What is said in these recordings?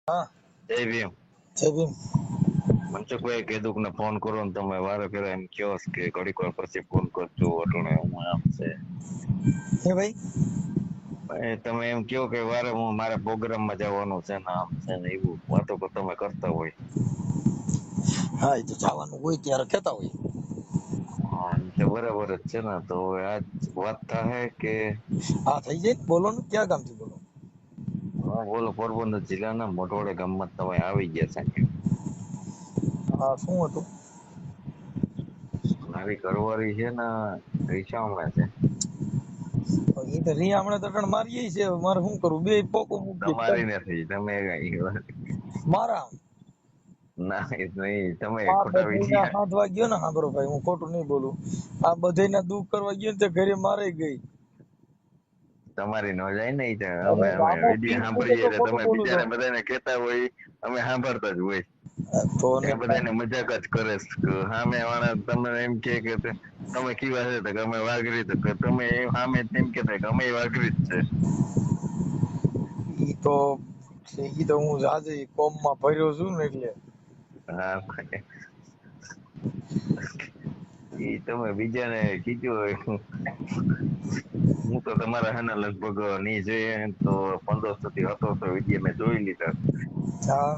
હા જય ભીમ. જય ભીમ. મનસુખભાઈ કીધું ને ફોન કરો ને તમે વારે ફેરે એમ કયો કે ઘડીક વાર પછી ફોન કરજો અટણે હું આમ છે. હે ભાઈ તમે એમ કયો કે વારે હું મારે પ્રોગ્રામ માં જવાનું છે ને આમ છે ને એવું વાતો તમે કરતા હોય. હા એ તો જવાનું હોય ત્યારે કેતા હોય. હા એ તો બરાબર જ છે ને તો હવે આજ વાત થાય કે હા થઈ જાય ને બોલો ને ક્યાં ગામ થી બોલો. હા બોલો પોરબંદર જિલ્લાના મોટોડે ગામમાં તમે આવી ગયા સાંજે. હા શું હતું. મારી ઘરવાળી છે ને રિક્ષામાં છે. એ તો હમણાં તો કણ મારીએ છે મારે શું કરવું બે પોકો મૂકી તમારી નથી તમે મારા ના એ નહીં તમે આ ખોટા બધીના વિડિયા હાથવા ગયો ને હા ભાઈ હું ખોટું નહીં બોલું. આ બધાના દુઃખ કરવા ગયો ને તે ઘરે મારે ગઈ. તમારી નો જાય ને અરે અમે રામો પીર વિડિયા છે સાંભળીએ તો એટલે ખોટું તમે બોલું તો બીજાને બધાને કહેતા હોય અમે સાંભળતા જ હોય. તો ને એ બધાને મજાક જ કરે છે સામે વાળા તમે એમ કે તમે કેવા છે કે અમે વાઘરી તો તમે સામે તેમ કેતા કે અમે વાઘરી જ છે. ઈ તો હું આજે કોમ માં ભર્યો છું ને એટલે હા એ તમે બીજાને કીધું હોય. હું તો તમારા હાના લગભગ ની જોઈએ તો 1500 થી 1700 વિડીયો મેં જોઈ લીધા. હા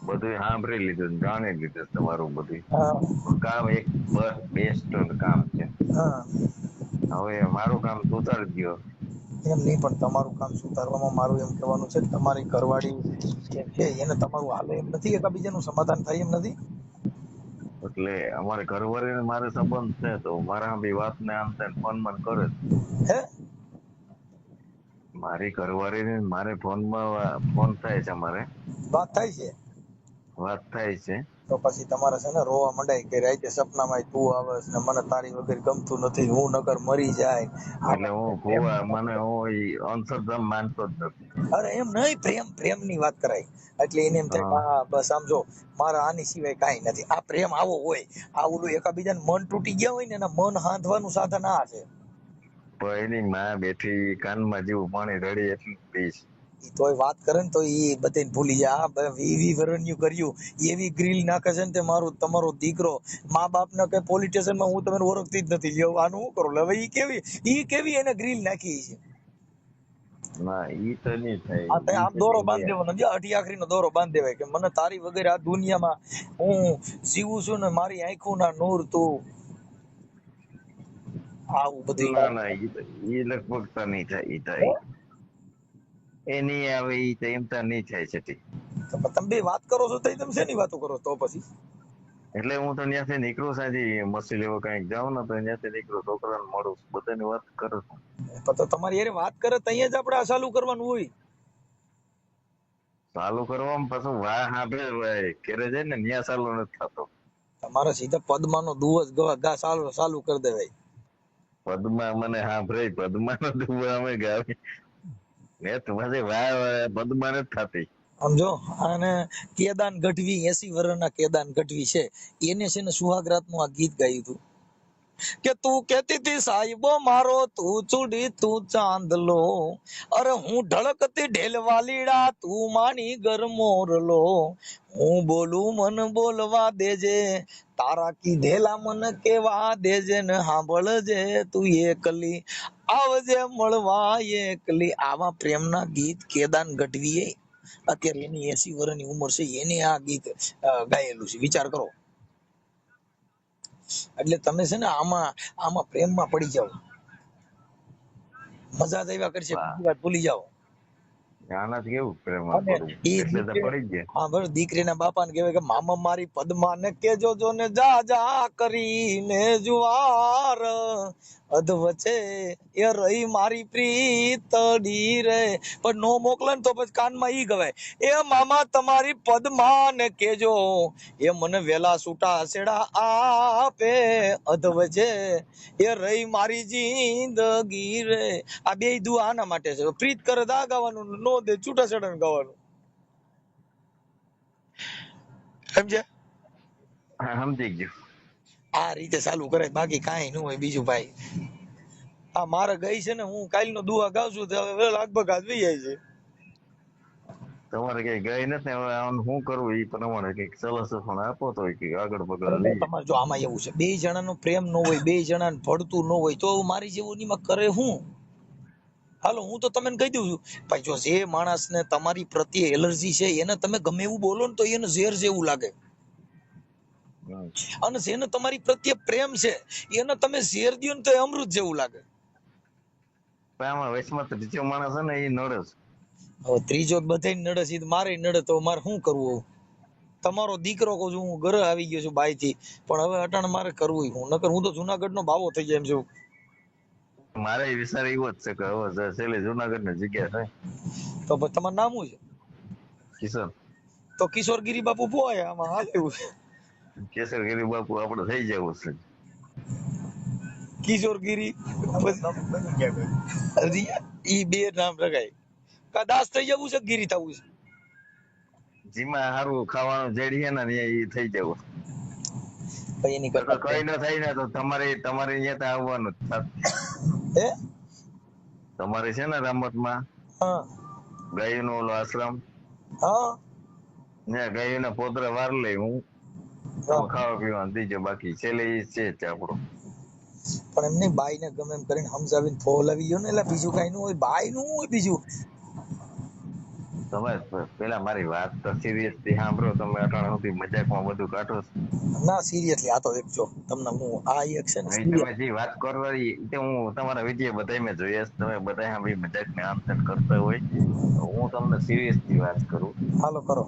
બધું સાંભળી લીધું જાણી લીધું તમારું હા બધું કામ એક બસ બેસ્ટ કામ છે. હા હવે મારું કામ સુતારી દયો. એમ નહીં પણ તમારું કામ સુધારવામાં મારું એમ કહેવાનું છે કે તમારી ઘરવાળી છે એને તમારું હાલે એમ નથી કે બીજાનું સમાધાન થાય એમ નથી. એટલે અમારે ઘરવાળીને મારે સંબંધ છે તો મારા બી વાત ને આમ થાય ફોન માં કરે. હે મારી ઘરવાળીને મારે ફોન થાય છે અમારે વાત થાય છે. વાત થાય છે. તો પછી તમારે છે ને રોવા મંડાય કે રાતે સપનામાં તું આવસ ને મને તારી વગર ગમતું નથી હું નકર મરી જાય. એટલે આવા હું પ્રેમ ભુવા મને હું અંતરધામ માનતો જ નથી. અરે એમ નહીં પ્રેમ ની વાત કરાય એટલે એને એમ થાય કે હા બસ સમજો મારા આની સિવાય કઈ નથી આ પ્રેમ આવો હોય આ ઓલું એકાબીજાને મન તૂટી ગયા હોય ને એના મન હાંધવાનું સાધન આ છે. તો એની માં બેઠી કાનમાં જેવું પાણી રડી એટલું પીશ. ઈ તોય વાત કરે ને તો ઈ બધાને ભૂલી જાય આ 20 વરણ્યું કર્યું એવી ગ્રીલ નાખે છે ને તે મારું તમારો દીકરો મા બાપ ને કઈ પોલીસ સ્ટેશન માં હું તમને ઓળખતી જ નથી લ્યો આનું શું કરું હવે ઈ કેવી એને ગ્રીલ નાખી છે. ના ઈ તો નઈ થાય આ તે ઈ આમ તો દોરો નઈ બાંધી થાય. દેવાનો જો અઢી આખરીનો દોરો બાંધી દેવાય કે મને તારી વગર આ દુનિયામાં હું જીવું છું ને મારી આંખો ના નૂર તું આવું ના બધું ના ઈ લગભગ તો નઈ થાય ઈ હે? થાય એ નઈ આવે ઈ તો એમ તો નઈ થાય છે. તો તમે બે વાત કરો છો તો તમે શેની વાતો કરો તો પછી એટલે હું તો ત્યાંથી નીકળું સાજી મસી લેવા કઈક જાઉં ને તો ત્યાંથી નીકળું છોકરાને મળું બધાની વાત કરું છું. તો તમારી યાર વાત કરે તો અહીંયા જ આપણે આ ચાલુ કરવાનું હોય. ચાલુ કરવામાં પાછું વાહ હાભે ઘેરે જાય ને ન્યા ચાલુ નથી થતો. તમારે સીધા પદ્માનો દુવસ ગા ચાલુ કરી દેવાય. પદ્મા મને સાંભળે પદ્મા નો અમે ગાવે ને તમારે વાહ પદ્મા નથી થતી. સમજો અને કેદાન ગઢવી 80 વર્ષના કેદાન ગઢવી છે એને છે ને સુહાગરાત નું આ ગીત ગાયું હતું કે તું કેતી હતી સાહેબો મારો તું ચૂડી તું ચાંદલો અરે હું ઢળકતી ઢેલવાલીડા તું માની ગરમોરલો હું બોલું મન બોલવા દેજે તારા કીધેલા મન કેવા દેજે ને સાંભળજે તું એકલી આવજે મળવા એકલી આવા પ્રેમના ગીત કેદાન ગઢવીએ અત્યારે એની 80 વર્ષની ઉંમર છે એને આ ગીત ગાયેલું છે વિચાર કરો. એટલે તમે છે ને આમાં આમાં પ્રેમમાં પડી જાવ મજા જ આવ્યા કરશે વાહ બીજી વાત ભૂલી જાઓ. આનાથી કેવું પ્રેમમાં અને પડવું એ એટલે તો દીકરી પડી ગયા. હા બસ દીકરીના બાપાને કહેવાય કે મામા મારી પદ્માને કેજો જો ને જા જા કરીને જુવાર અધ વચ્ચે એ રહી મારી પ્રીતડી રે પણ નો મોકલે ને તો પછી કાનમાં ઈ ગવાય એ મામા તમારી પદ્માને કેજો એ મને વેલા છૂટા છેડા આપે અધ વચ્ચે એ રહી મારી જિંદગી રે આ બે દુઆ આના માટે છે પ્રીત કરે તો આ ગાવાનું નો દે છૂટા છેડા ગાવાનું સમજ્યા. હા સમજી ગયું. આ રીતે ચાલુ કરે બાકી કાંઈ ન હોય બીજું ભાઈ. આ મારે ગઈ છે ને હું કાલનો દુઆ ગાઉં છું તો હવે લગભગ આજ વહી જાય છે. તમારે કઈ ગઈ નથી ને, હવે આનું શું કરવું એ પ્રમાણે કઈક સલાહ સફાણ આપો તો કઈક આગળ પગલ અરે લઈએ. તમારે જો આમાં એવું છે, બે જણાનો પ્રેમ ન હોય, બે જણાને ભળતું ન હોય તો મારી જેવું નીમાં કરે હું. હાલો હું તો તમને કહી દઉં છું ભાઈ, જો જે માણસને તમારી પ્રત્યે એલર્જી છે એને તમે ગમે એવું બોલો ને તો એને ઝેર જેવું લાગે, હમ. અને જેને તમારી પ્રત્યે પ્રેમ છે એને તમે ઝેર દ્યો ને તો એ અમૃત જેવું લાગે. પણ આમાં વચમાં તો બીજો માણસ છે ને એ નડે છે. હવે ત્રીજો બધાય નડે છે, મારે નડે તો મારે શું કરવું? તમારો દીકરો કહું છું, હું ઘરે આવી ગયો છું બાઈ થી, પણ હવે અટાણે મારે કરવું હું, નકર હું તો જુનાગઢ નો બાવો થઈ જાય એમ છું. મારે વિચાર એવો જ છે કે હવે છેલ્લે જુનાગઢ ની જગ્યા થાય. તો પછી તમારું નામ શું છે? કિશન. તો કિશોરગીરી બાપુ પોય આમાં હાલ એવું છે. કેસરગીરી બાપુ આપડે થઈ જવું છે. કિશોરગીરી ઈ બે નામ રખાય. કદાચ થઈ જવું છે, ગીરી થવું છે. જીમાં સારું ખાવાનું જેડીએ ને એ થઈ જવું. પછી એની તો કરતા કઈ ન થાય ને તો તમારે અહીંયા તો આવવાનું જ થાત. હે તમારે છે ને રમતમાં હા ગાયનો ઓલો આશ્રમ, હા ત્યાં ગાયોના પોતરા વાર લઈ હું, હા. તમે ખાવા પીવાનું દીજો, બાકી છેલ્લે એ છે જ આપણો. પણ એમની બાઈ ને ગમે એમ કરીને સમજાવીને ફોલાવી ગયો ને, એટલે બીજું કઈ નું હોય, બાઈ નું હોય બીજું. તમે પેલા મારી વાત તો સિરિયસ થી સાંભળો, તમે અટાણા સુધી મજાકમાં બધું કાઢો છો. ના સિરિયસલી આ તો એક જો તમને હું આ એક છે ને હવે તમે serious. જે વાત કરવાની તે હું તમારા વિડીયો બધા મેં જોયા છે, તમે બધા સાંભળી મજાક ને આમ તેમ કરતા હોય, હું તમને સિરિયસ થી વાત કરું. હાલો કરો.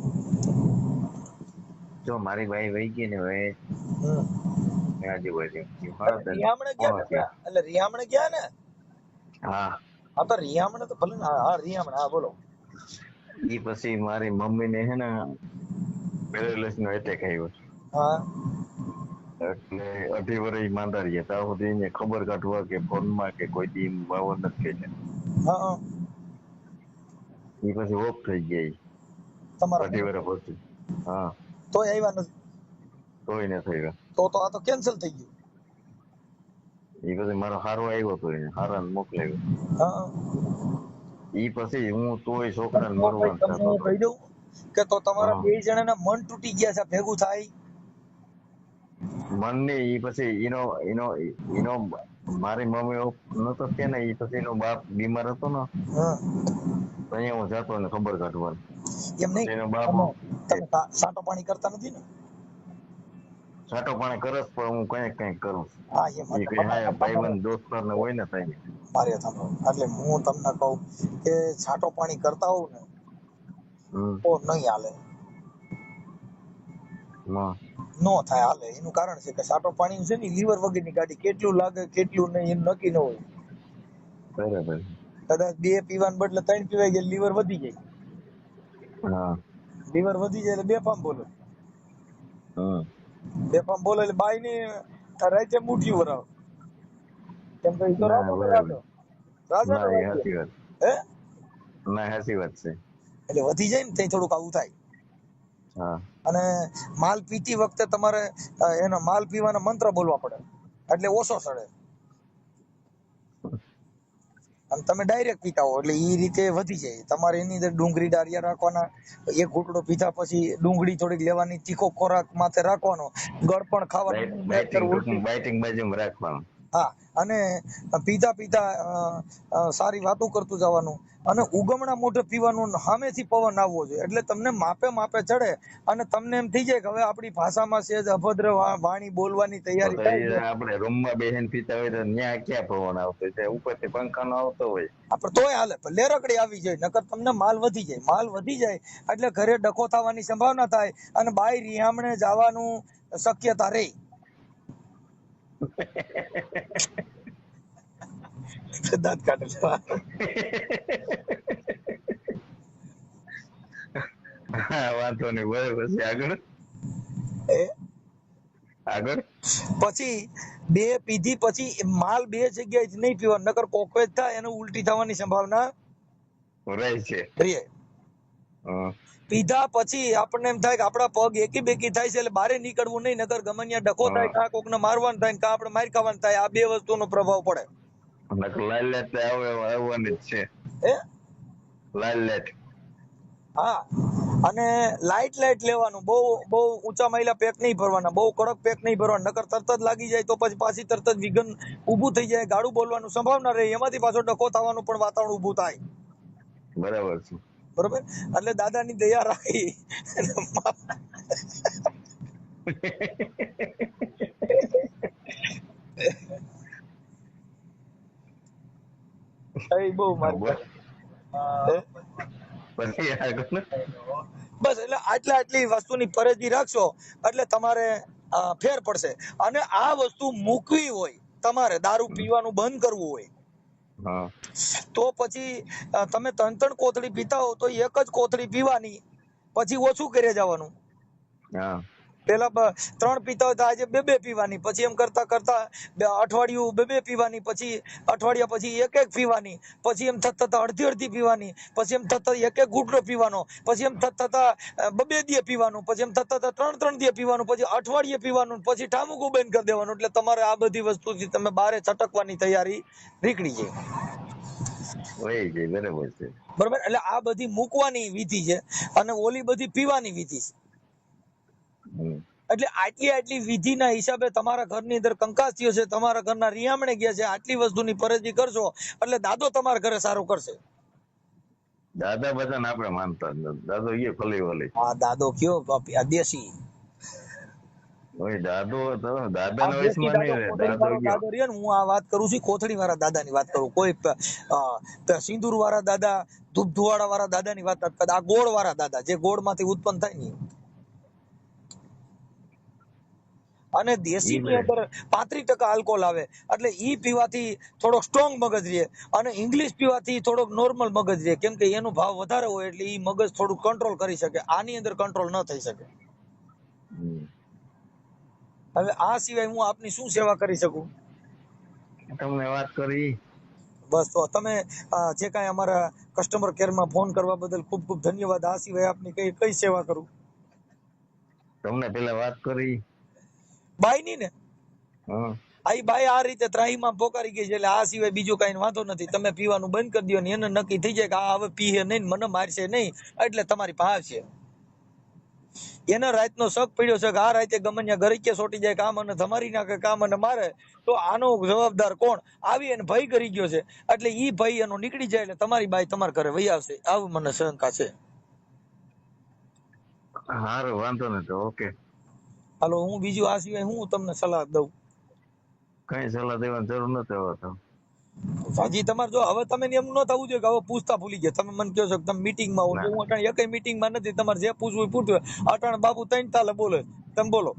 જો મારી બાઈ વહી ગઈ ને હવે આજુબાજુ એટલે રિયામણે ગયા ને ત્યાં? એટલે રિયામણે ગયા ને? હા. હા તો રિયામણે તો ભલે ને, હા રિયામણે, હા બોલો. ઈ પછી મારી મમ્મી ને હે ને પેરેલિસ નો એટેક આવ્યો. હા એટલે 2.5 વર્ષ માંદા રહ્યા, ત્યાં સુધી એને ખબર કાઢવા કે ફોનમાં કે કોઈ દી બાવર નથી થઈ. હા એ પછી ઓફ થઈ ગયા. તમારા 2.5 વર્ષ પછી. હા. તોય આવ્યા નથી? તોય ન થઈ. તો આ તો કેન્સલ થઈ ગયું. એ પછી મારો હારો આવ્યો હતો, એને હારાને મોકલાવ્યો. હા ઈ પછી હું તોય પણ છોકરાને તો ભાઈ મરવાનું તમને થતો હું હતો. કહી દઉં કે તો તમારા હા. બે જણાના મન તૂટી ગયા છે, ભેગું થાય? મનને ઈ પછી એનો મારી મમ્મી નતો કે ને, ઈ પછી એનો બાપ બીમાર હતો ને, હા તો અહીંયા હું જતો ને ખબર કાઢવાનું. એમ નહીં, પછી એનો બાપ તમે સાટો પાણી કરતા નથી ને? છાંટો પાણી કરસ, પણ હું કઈક કરું. હા એમ એ કઈ હા ભાઈબંધ દોસ્તાર ને હોય ને થાય. મારે એટલે હું તમને કહું કે છાટો પાણી કરતા હોવ ને હમ. તો નહીં હાલે, હા. નો થાય હાલે. એનું કારણ છે કે છાટો પાણી છે ને લીવર વગરની ગાડી, કેટલું લાગે કેટલું નહીં એમ નક્કી ન હોય. બરાબર. કદાચ 2 પીવાને બદલે 3 પીવાય ગયા, લીવર વધી જાય. હા. લીવર વધી જાય એટલે બેફામ બોલે. હા. બેફામ બોલે એટલે બાઈ ની રાતે મુઠ્ઠી વરાવ. કેમ કે ઈ તો ના રાજા ને બરાબર. રાજો, રાજા ને ના એ રાજ્ય. સાચી વાત. હે ના સાચી વાત છે. એટલે વધી જાય ને ત્યાં થોડુંક આવું થાય. હા. અને માલ પીતી વખતે તમારે એનો માલ પીવાના મંત્ર બોલવા પડે, એટલે ઓછો સડે. અને તમે ડાયરેક્ટ પીતા હો એટલે એ રીતે વધી જાય. તમારે એની અંદર ડુંગળી ડાળિયા રાખવાના, એક ઘૂંટડો પીધા પછી ડુંગળી થોડીક લેવાની, તીખો ખોરાક માથે રાખવાનો, ગળપણ ખાવાનું નહીં, બાઇટિંગ ઉલટી. ટૂંકમાં બાઇટિંગ બાજુમાં રાખવાનું. હા, અને પીતા પીતા સારી વાતો કરતું જવાનું, અને ઉગમણા મોઢે પીવાનું, સામેથી પવન આવવો જોઈએ, એટલે તમને માપે માપે ચડે, અને તમને એમ થઈ જાય કે હવે આપણી ભાષામાં સેજ અભદ્ર વાણી બોલવાની તો તૈયારી તો થાય એ છે. આપણે રૂમમાં બેસીને પીતા હોય તો ન્યા ક્યાં પવન આવતો હોય, ઉપરથી પંખાનો આવતો હોય. આપણે તોય હાલે, લેરકડી આવી જાય, નકર તમને માલ વધી જાય. માલ વધી જાય એટલે ઘરે ડખો થવાની સંભાવના થાય, અને બાઈ રિહામણે જવાનું શક્યતા રહે. દાંત કાઢે હા, વાંધો નહીં. બરાબર છે. આગળ એ આગળ પછી 2 પીધી પછી માલ 2 જગ્યાએ જ નહીં પીવાનું, નકર કોકવેજ થાય, એને ઉલટી થવાની સંભાવના રહે છે. રહે. હા. પીધા પછી આપણને એમ થાય કે આપણા પગ એકી બેકી થાય છે, એટલે બારે નીકળવું નહીં, નકર ગમનિયા ડખો થાય, કાં કોકને મારવાનું થાય, કાં આપણે માર ખાવાનું થાય. આ 2 વસ્તુનો પ્રભાવ પડે. લાલ લાઈટ આવવાની જ છે. હે લાલ લાઈટ હા, અને લાઈટ લેવાનું, બહુ બહુ ઊંચા માયલા પેક નહીં ભરવાના, બહુ કડક પેક નહીં ભરવાના, નકર તરત જ લાગી જાય તો પછી પાછી તરત જ વિઘન ઊભું થઈ જાય, ગાડું બોલવાનું સંભાવના રહે, એમાંથી પાછો ડખો થવાનું પણ વાતાવરણ ઊભું થાય. બરાબર છે. બરોબર, એટલે દાદાની દયા રાખી એ બહુ મારી બસ પાસે. પછી આગળ ને? બસ એટલે આટલી વસ્તુની પરેજી રાખશો એટલે તમારે ફેર પડશે. અને આ વસ્તુ મૂકવી હોય, તમારે દારૂ પીવાનું બંધ કરવું હોય, હા તો પછી તમે 3-3 કોથળી પીતા હો તો એક જ કોથળી પીવાની, પછી ઓછું કરે જવાનું. હા પેલા 3 પીતા હોય તો આજે 2 પીવાની, પછી એમ કરતા કરતા અઠવાડિયું 2 પીવાની, પછી અઠવાડિયા પછી 1 પીવાની, પછી એમ થતા અડધી પીવાની, પછી એમ થતા 1 ઘૂંટડો પીવાનો, પછી એમ થતા 2 દી પીવાનું, પછી એમ થતા 3 દી પીવાનું, પછી અઠવાડિયે પીવાનું, પછી ઠામુકું બંધ કરી દેવાનું. એટલે તમારે આ બધી વસ્તુથી તમે બારે છટકવાની તૈયારી નીકળી જાય. વહી ગઈ. બરાબર છે. બરોબર, એટલે આ બધી મૂકવાની વિધિ છે અને ઓલી બધી પીવાની વિધિ છે. હમ. એટલે આટલી વિધિના હિસાબે તમારા ઘરની અંદર કંકાસ થયો છે, તમારા ઘરના રિયામણે ગયા છે, આટલી વસ્તુની પરેજી કરશો એટલે દાદો તમારા ઘરે સારું કરશે. દાદા બધા આપણે માનતા જ નથી. દાદો એ ફલી વલી. આ દાદો કયો દેશી, ઓય દાદો તો આ દાદાના દેશી વયસમાં દાદો, નહીં રહે. કોથળી દાદો વાળો ગયો. દાદો રહ્યો ને, હું આ વાત કરું છું કોથળી વાળા દાદાની વાત કરું. કોઈ સિંદૂર વાળા દાદા, ધૂપ ધુવાડા વાળા દાદાની વાત નથી કરતા. આ ગોળ વાળા દાદા, જે ગોળ માંથી ઉત્પન્ન થાય ને. અને દેશી ઈ ની બે અંદર 35% આલ્કોહોલ આવે, એટલે ઈ પીવાથી થોડોક સ્ટ્રોંગ મગજ રહે, અને ઇંગ્લિશ પીવાથી થોડોક નોર્મલ મગજ રહે, કેમ કે એનો ભાવ વધારે હોય એટલે ઈ મગજ થોડું કંટ્રોલ કરી શકે, આની અંદર કંટ્રોલ ન થઈ શકે. હમ. હવે આ સિવાય હું આપની શું સેવા કરી શકું? તમને વાત કરી. બસ તો તમે જે કાંઈ અમારા કસ્ટમર કેરમાં ફોન કરવા બદલ ખૂબ ખૂબ ધન્યવાદ. આ સિવાય આપની કઈ સેવા કરું? તમને પેલા વાત કરી. બાઈ ની ને? હા આ બાઈ આ રીતે ત્રાહીમાં પોકારી ગઈ છે, એટલે આ સિવાય બીજું કઈ વાંધો નથી. તમે પીવાનું બંધ કરી દો ને એને નક્કી થઈ જાય કે આ હવે પીએ નહીં, મને મારશે નહીં, એટલે તમારી પાસે આવશે. એને રાતનો શક પડ્યો છે કે આ રાતે ગમન્યા ઘરે કે સોટી જાય, કામ અને ધમારી નાખે, કામ અને મારે, તો આનો જવાબદાર કોણ? આવી એને ભય કરી ગયો છે, એટલે ઈ ભય એનો નીકળી જાય એટલે તમારી બાઈ તમારા ઘરે વહી આવશે, આવું મને શંકા છે. હારું, વાંધો નથી. ઓકે. હાલો, હું બીજું આ સિવાય હું તમને સલાહ દઉં? કઈ સલાહ દેવાની જરૂર નથી હવે તો. હજી તમારે જો હવે તમે એમ ન થવું જોઈએ કે હવે પૂછતા ભૂલી ગયા. તમે મને કહો છો કે તમે મીટિંગમાં હો, જો ના હું અટાણે એકય મીટિંગમાં નથી, તમારે જે પૂછવું એ પૂછવું. અટાણે બાપુ 3 તાલે બોલે, તમે બોલો.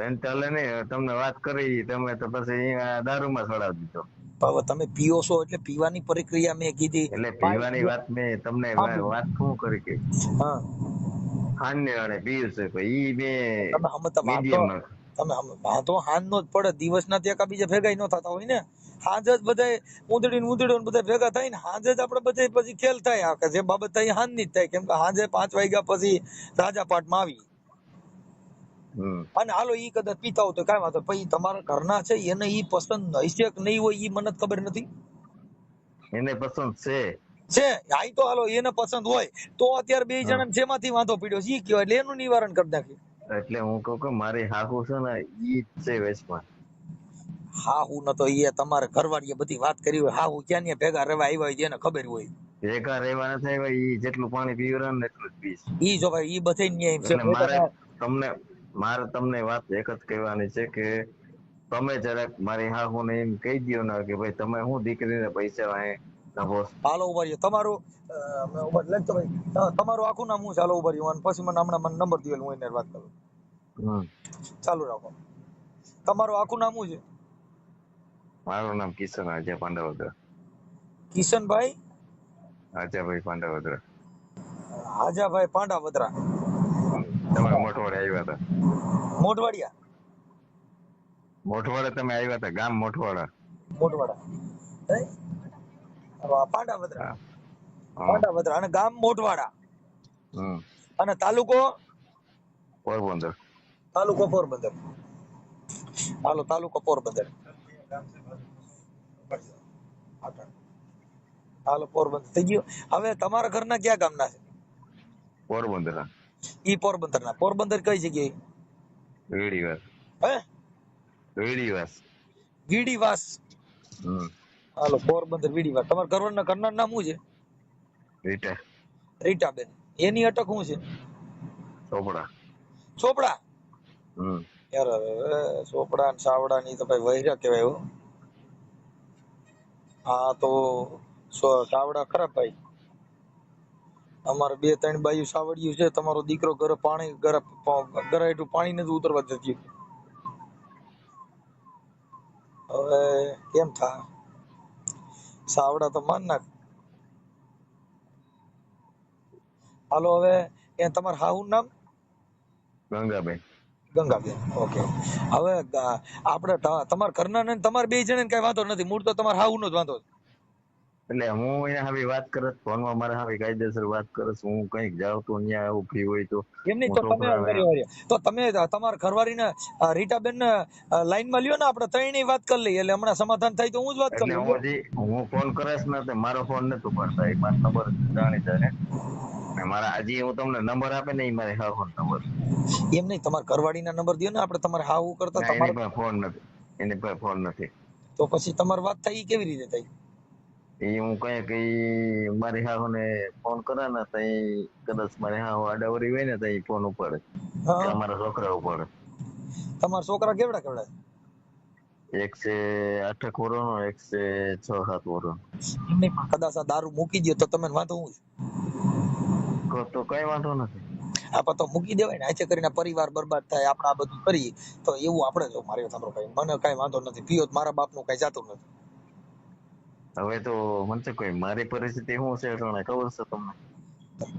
એમ ચાલે નહીં. તમને વાત કરી તમે તો પછી અહીંયા દારૂમાં સડાવી દીધો. હવે તમે પીઓ છો એટલે પીવાની પ્રક્રિયા મેં કીધી. એટલે પીવાની વાત મેં તમને વાત શું કરી કે હા, હાન્ય અને પીયું છે પછી ઈ બે તમે સમજતા વાંધો, મીડિયમ. તમે વાંધો હાંજનો જ પડે, દિવસના તે એકા બીજા ભેગા ન થતા હોય ને. હાંજ જ બધાય ઊંધડી બધા ભેગા થાય ને, હાંજે જ આપણે બધે પછી ખેલ થાય. આ કે જે બાબત થાય એ હાંજની જ થાય, કેમ કે હાંજે 5 વાગ્યા પછી રાજા પાટમાં આવી. અને હાલો ઈ કદાચ પીતા હોય તો કાંઈ વાંધો, પછી તમારા ઘરના છે એને ઈ પસંદ હશે કે નહીં હોય ઈ મને જ ખબર નથી. એને પસંદ છે. છે આઈ તો હાલો એને પસંદ હોય તો અત્યારે 2 હા. જણા જેમાંથી વાંધો પડ્યો છે ઈ કયો, એટલે એનું નિવારણ કરી નાખી. એટલે હું કહું કે મારી હાહુ છે ને ઈ જ છે વેચમાં. હા, હું નતો ઈ તમારે ઘરવાળીએ બધી વાત કરી હોય, હા હું ક્યાં ને ભેગા રહેવા આવ્યા હોય એને ખબર હોય. ભેગા રહેવા નથી આવ્યા. ઈ જેટલું પાણી પીવરાને ને એટલું જ પીશ. ઈ જો ભાઈ ઈ બધે ન્યાય છે. એટલે તમને વાત એક જ કહેવાની છે કે તમે જરાક મારી હાહુને એમ કહી દ્યો ને કે ભાઈ તમે હું દીકરીને પૈસા વાંહે નભો. હાલો ઉભા રહ્યો, તમારું લખતો ભાઈ તમારું આખું નામ હું છે? હાલો ઉભા રહ્યો, અને પછી મને હમણાં મને નંબર દીધેલ, હું એને વાત કરું. ચાલુ રાખો. તમારું આખું નામ શું છે? મારું નામ કિશન આજા પાંડવદ્ર. કિશનભાઈ આજાભાઈ પાંડવદ્ર. હાજાભાઈ પાંડાવદરા. તમે મોટવાડે આવ્યા હતા. મોઢવાડિયા. મોટવાડે તમે આવ્યા હતા, ગામ મોટવાડા. મોઢવાડા પાંડાવદરા. હા. પાંડાવદરા અને ગામ મોઢવાડા. હમ. અને તાલુકો? પોરબંદર. તાલુકો પોરબંદર. હાલો, તાલુકો પોરબંદર. હાલો પોરબંદર થઈ ગયું. હવે તમારા ઘરના ક્યાં ગામના છે? પોરબંદર ઈ પોરબંદરના. પોરબંદર કઈ જગ્યાએ? વેડીવાસ. હે? વેડીવાસ. વીડીવાસ. હમ. હાલો પોરબંદર વીડીવાસ. તમારા ઘરના ઘરનાનું નામ શું છે? રીટા રીટાબેન. એની અટક શું છે? ચોપડા. ચોપડા. હમ. યાર ચોપડા ને સાવડા ની તો ભાઈ વૈરા કહેવાય હો. હા તો સાવડા ખરા ભાઈ. અમારે 2-3 બાયું સાવડિયું છે. તમારો દીકરો ઘરે પાણી ઘરે એટલું પાણી નથી ઉતરવા દેતી. હવે કેમ થાય? સાવડા તો માન નાખ. હાલો હવે તમારા હાહુનું નામ? ગંગાબેન. ગંગાબેન. ઓકે. હવે આપણે તમારા ઘરના ને તમારા 2 જણાને કઈ વાંધો નથી. મૂળ તો તમારા હાહુનો જ વાંધો છે. એટલે હું એના હવે વાત કરત ફોનમાં મારા હવે કાયદેસર વાત કરસ. હું કઈક જાઉં તો અહીંયા આવું ફ્રી હોય તો એમ નહીં હું તો તમે છોકરાને તો તમે તમારા ઘરવાળીને રીટાબેન ને લાઈનમાં લ્યો ને, આપણે ત્રણેય વાત કરી લઈએ. એટલે હમણાં સમાધાન થાય તો હું જ વાત એટલે કરું. હું ફોન કરીશ ને તો મારો ફોન નતો પડતા. એ મારો નંબર જાણીતા છે ને મારા હજી હું તમને નંબર આપે ને એ મારે હા નંબર. એમ નહીં, તમારા ઘરવાળીના નંબર દો ને. આપણે તમારે હાહુ કરતા ના તમારે એની પાસે ફોન નથી. તો પછી તમારી વાત થઈ કેવી રીતે થઈ? એ હું કઈ મારી હાહુ ને ફોન કરે ને તો કદાચ મારી હાહુ આડાવરી હોય ને તો એ ફોન ઉપાડે કે હા. અમારા છોકરા ઉપાડે. તમારા છોકરા કેવડા કેવડા? એક છે 8 વર્ષનો, એક છે 6-7 વર્ષનો. એમ નહીં, કદાચ આ દારૂ મૂકી દો તો તમે વાંધો હું છે? તો કઈ વાંધો નથી. આપણે તો મૂકી દેવાય ને. આથી કરીને પરિવાર બરબાદ થાય. આપણે આ બધું કરીએ તો એવું આપણે જો મારી સાંભળો ભાઈ, મને કઈ વાંધો નથી. પીઓ મારા બાપનું કઈ જાતું નથી. હવે તો મને કોઈ મારી પરિસ્થિતિ શું છે ખબર છે તમને?